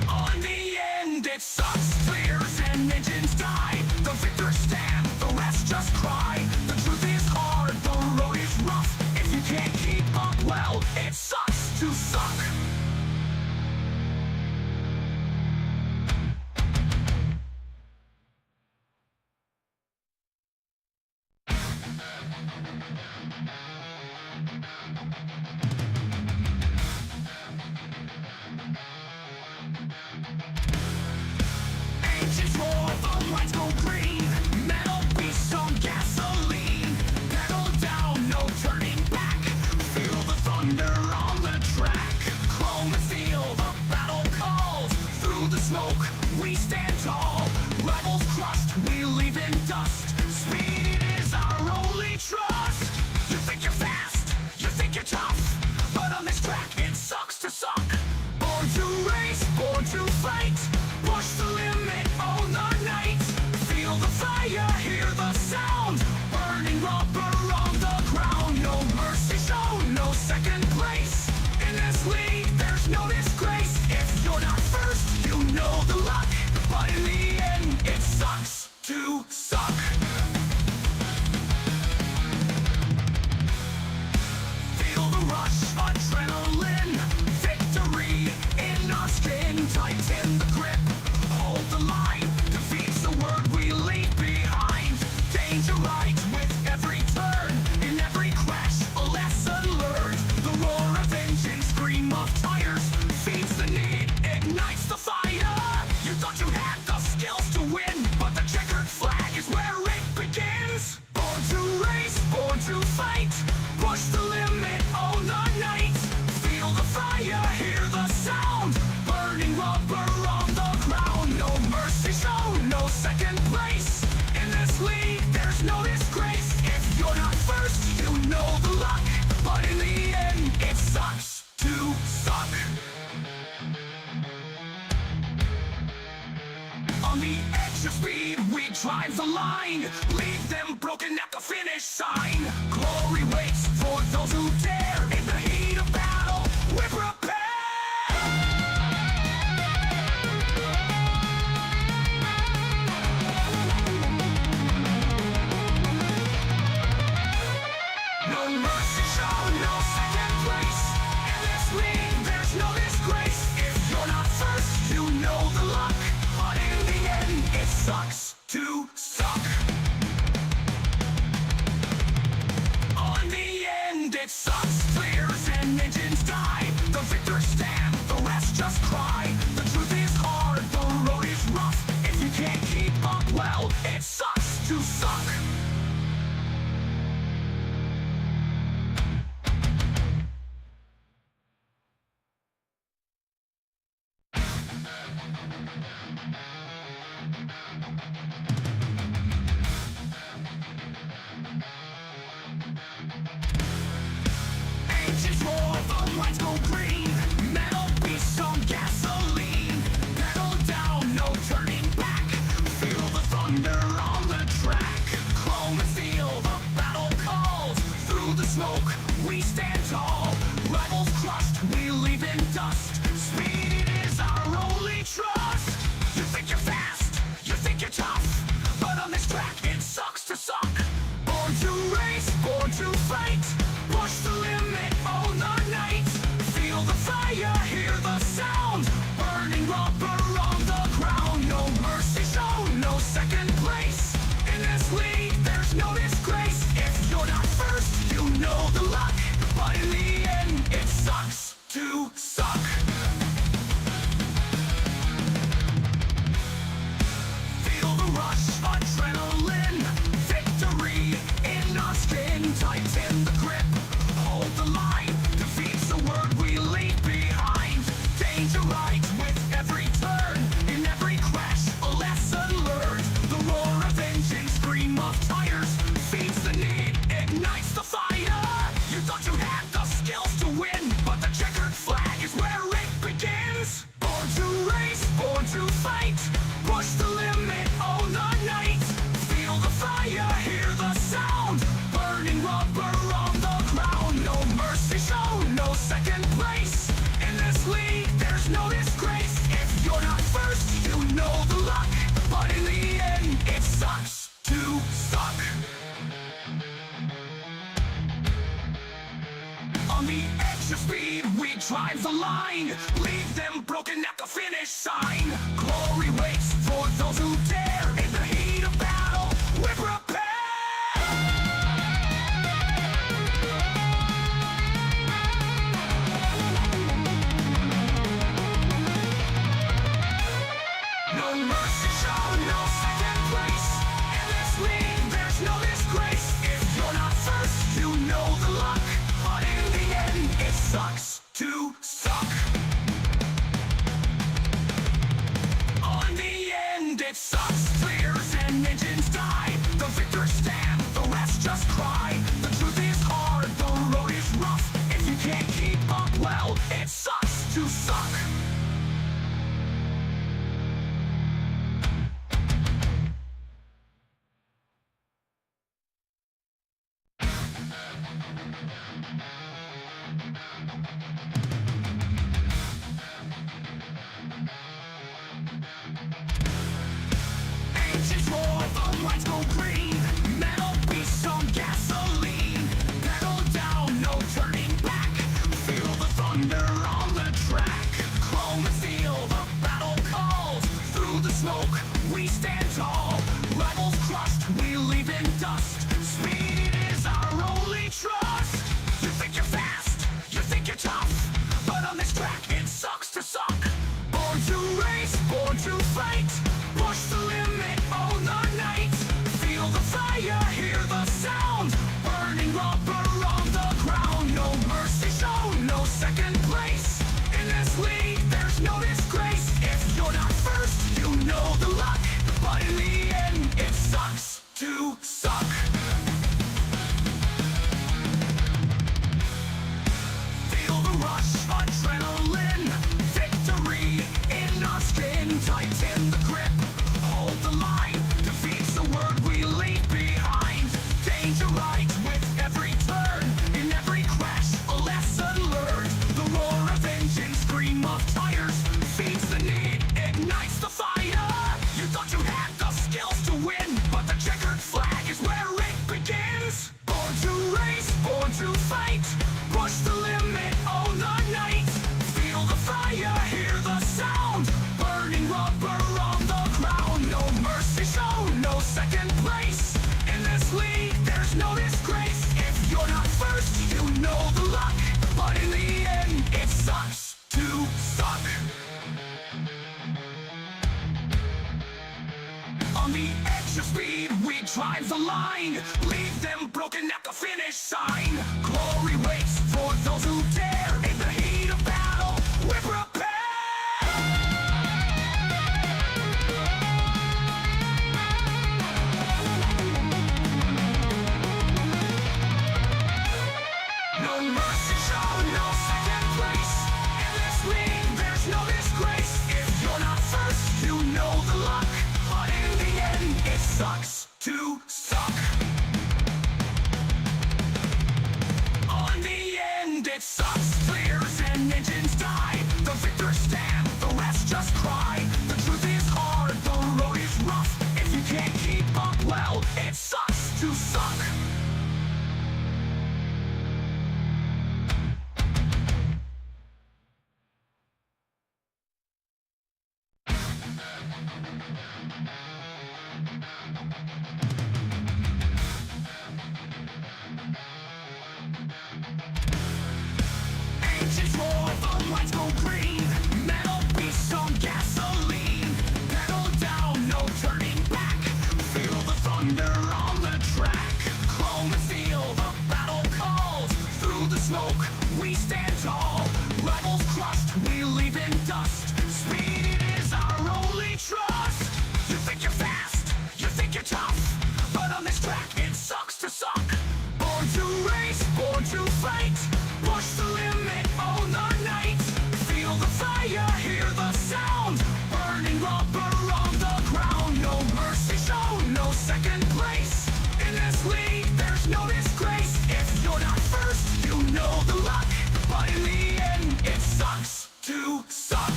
On the end, it sucks. Clears and engines die. The victors stand, the rest just cry. The truth is hard, the road is rough. If you can't keep up, well, it sucks to suck. Engines roar, the lights go green. Metal beasts on gasoline. Pedal down, no turning back. Feel the thunder on the track. Chrome and steel, the battle calls. Through the smoke, we stand tall. Rivals crushed, we leave in dust. Speed is our only trust. You think you're fast, you think you're tough. But on this track, it sucks to suck. Born to race, born to fight. Push the limit, own the night. Feel the fire, hear the sound. Burning rubber on the ground. No mercy shown, no second place. In this league, there's no disgrace. If you're not first, you know the luck. But in the end, it sucks to suck. Feel the rush, adrenaline. Victory in our skin. Tighten the grip, hold the line. Defeats the word we leave behind. Danger right with every turn. In every crash, a lesson learned. The roar of engines, scream of tires. Feeds the need, ignites the fire. You thought you had the skills to win, but the checkered flag is where it begins. Born to race, born to fight. Push the limit, own the night. Feel the fire, hear the sound. Burning rubber on the ground. No mercy shown, no second place. In this league, there's no disgrace. If you're not first, you know the luck. But in the end, it sucks to suck. On the edge of speed, we drive the line. Leave them broken at the finish sign. Glory waits for those who dare. In the heat of battle, we're prepared. No mercy shown, no second place. In this league, there's no disgrace. If you're not first, you know the luck. But in the end, it sucks to suck. On the end, it sucks. Clears and engines die. The victors stand, the rest just cry. The truth is hard, the road is rough. If you can't keep up, well, it sucks to suck. Engines roar, the lights go green. Metal beasts on gasoline. Pedal down, no turning back. Feel the thunder on the track. Chrome and steel, the battle calls. Through the smoke, we stand tall. Rivals crushed, we leave in dust. Speed is our only trust. You think you're fast, you think you're tough. But on this track, it sucks to suck. Born to race, born to fight. Push the limit, own the night. Feel the fire, hear the sound. Burning rubber on the ground. No mercy shown, no second place. In this league, there's no disgrace. If you're not first, you know the luck. But in the end, it sucks to suck. Feel the rush, adrenaline. Victory in our skin. Tighten the grip, On the edge of speed, we drive the line. Leave them broken at the finish sign. Glory waits for those who dare. In the heat of battle, we're prepared. No mercy shown, no second place. In this league, there's no disgrace. If you're not first, you know the luck. But in the end, it sucks to suck. On the end, it sucks. Clears and engines die. The victors stand, the rest just cry. The truth is hard, the road is rough. If you can't keep up, well, it sucks to suck. Engines roar, the lights go green. Metal beasts on gasoline. Pedal down, no turning back. Feel the thunder on the track. Chrome and steel, the battle calls. Through the smoke, we stand tall. Rivals crushed, we leave in dust. Speed is our only trust. You think you're fast, you think you're tough. But on this track, it sucks to suck. Born to race, born to fight. Push the limit, own the night. Feel the fire, hear the sound. Burning rubber on the ground. No mercy shown, no second place. In this league, there's no disgrace. If you're not first, you know the luck. But in the end, it sucks to suck. Feel the rush, adrenaline. Victory in our skin. Tighten the grip, hold the line. Defeat's the word we leave behind. Danger right with every turn. In every crash, a lesson learned. The roar of engines, scream of tires. Feeds the need, ignites the fire. You thought you had the skills to win, but the checkered flag is where it begins. Born to race, born to fight. Push the limit, own the night. Feel the fire, hear the sound. Burning rubber on the ground. No mercy shown, no second place. In this league, there's no disgrace. If you're not first, you know the luck. But in the end, it sucks to suck. On the edge of speed, we drive the line. Leave them broken at the finish sign. Glory waits for those who dare. In the heat of battle, we're prepared. No mercy shown, no second place. In this league, there's no disgrace. If you're not first, you know the luck. But in the end, it sucks to suck. On the end, it sucks. Clears and engines die. The victors stand, the rest just cry. The truth is hard, the road is rough. If you can't keep up, well, it sucks to suck. Engines roar, the lights go green. Metal beasts on gasoline. Pedal down, no turning back. Feel the thunder on the track. Chrome and steel, the battle calls. Through the smoke, we stand tall. Rivals crushed, we leave in dust. Speed is our only trust. You think you're fast, you think you're tough. But on this track, it sucks to suck. Born to race, born to fight. Push the limit, own the night. Feel the fire, hear the sound. Burning rubber on the ground. No mercy shown, no second place. In this league, there's no disgrace. If you're not first, you know the luck. But in the end, it sucks to suck.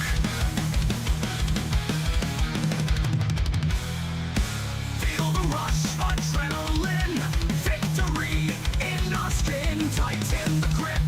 Feel the rush, adrenaline. Victory in our skin. Tighten the grip,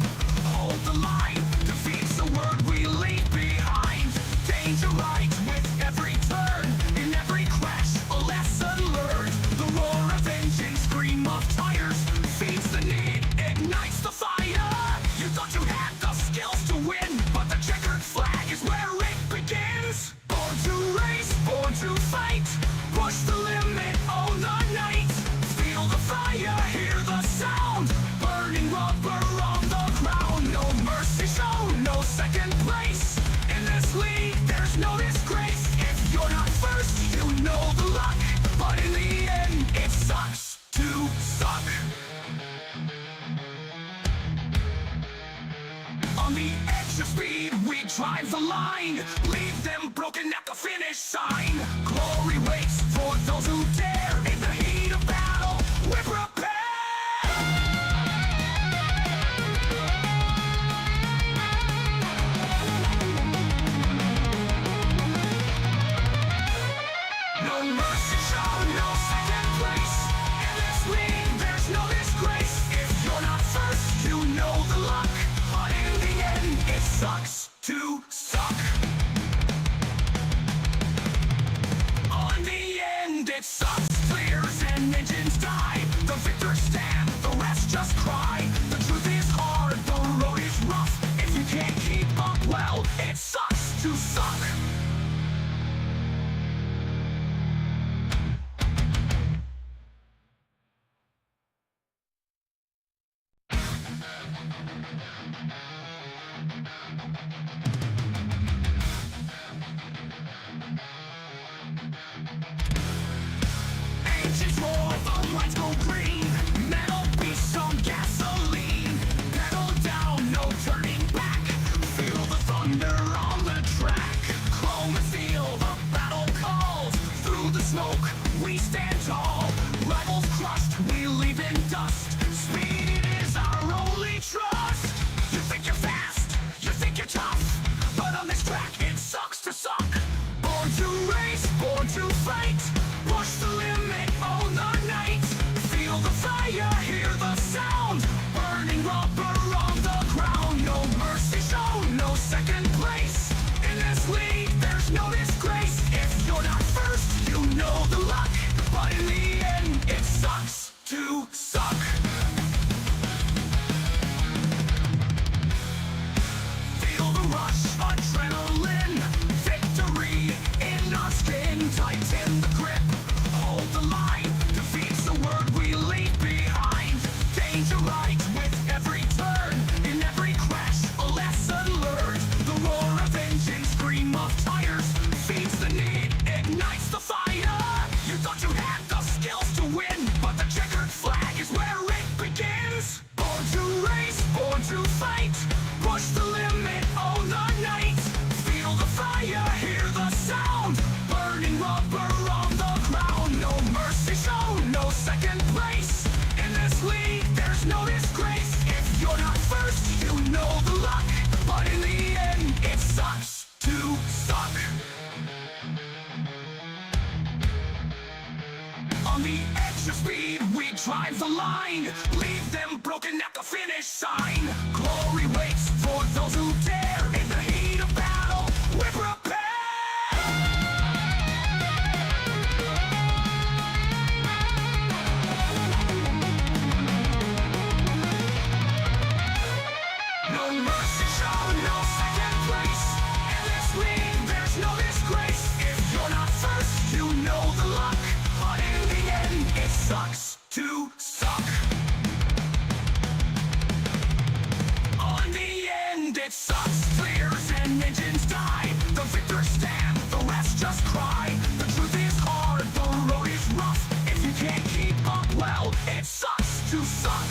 suck. On the edge of speed, we drive the line. Leave them broken at the finish sign. Glory waits for those who dare. In the heat of battle, we're prepared. No mercy shown, no second place. In this league, there's no disgrace. If you're not first, you know the luck. But in the end, it sucks to suck. On the end, it sucks. Clears and engines die. The victors stand, the rest just cry. The truth is hard, the road is rough. If you can't keep up, well, it sucks to suck. Engines roar, the lights go green. Metal beasts on gasoline. Pedal down, no turning back. Feel the thunder on the track. Chrome and steel, the battle calls. Through the smoke, we stand tall. Rivals crushed, we leave in dust. Speed is our only trust. You think you're fast, you think you're tough. But on this track, it sucks to suck. Born to race, born to fight. Push the limit, own the night. Feel the fire, hear the sound. Burning rubber on the ground. No mercy shown, no second place. In this league, there's no disgrace. If you're not first, you know the luck. But in the end, it sucks to suck. Feel the rush, adrenaline. Victory in our skin. Tighten the grip. Hold the line, defeats the word we leave behind. Danger right with every turn, in every crash, a lesson learned. The roar of engines, scream of tires, feeds the need, ignites the fire. You thought you had the skills to win, but the checkered flag is where it begins. Born to race, born to fight, push the limit, own the night. Feel the fire, hear the sound, burning rubber on the ground. No mercy shown, no second place. In this league, there's no disgrace. If you're not first, you know the luck. But in the end, it sucks to suck. On the edge of speed, we drive the line. Leave them broken at the finish sign. Glory waits for those who dare. In the heat of battle, we're prepared. No mercy shown, no second place. In this league, there's no disgrace. If you're not first, you know the luck. But in the end, it sucks to suck. On the end, it sucks. Clears and engines die. The victors stand, the rest just cry. The truth is hard, the road is rough. If you can't keep up, well, it sucks to suck.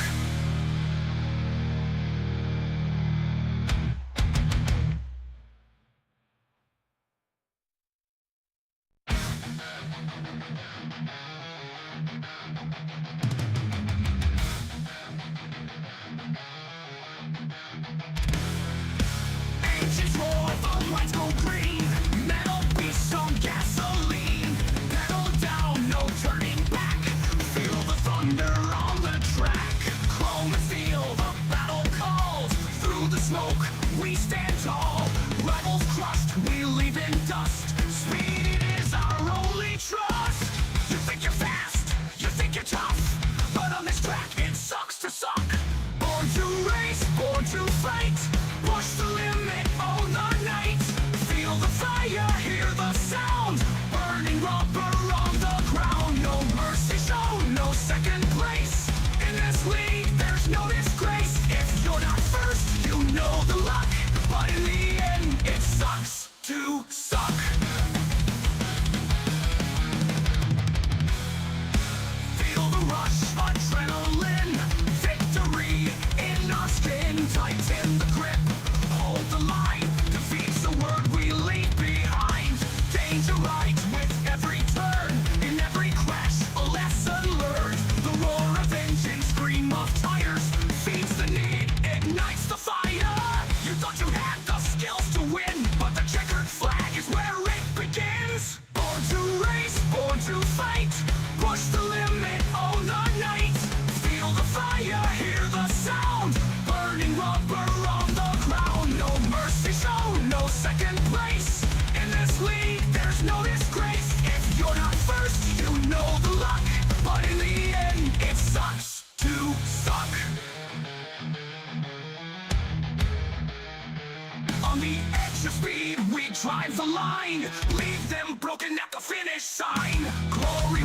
Engines roar, the lights go green. Metal beasts on gasoline. Pedal down, no turning back. Feel the thunder on the track. Chrome and steel, the battle calls. Through the smoke, we stand tall. Rivals crushed, we leave in dust. Speed is our only trust. You think you're fast, you think you're tough. But on this track, it sucks to suck. Born to race, born to fight. Push the limit, own the night. Feel the fire, hear the sound. Burning rubber on the ground. No mercy shown, no second place. In this league, there's no disgrace. If you're not first, you know the luck. On the edge of speed, we drive the line. Leave them broken at the finish sign. Glory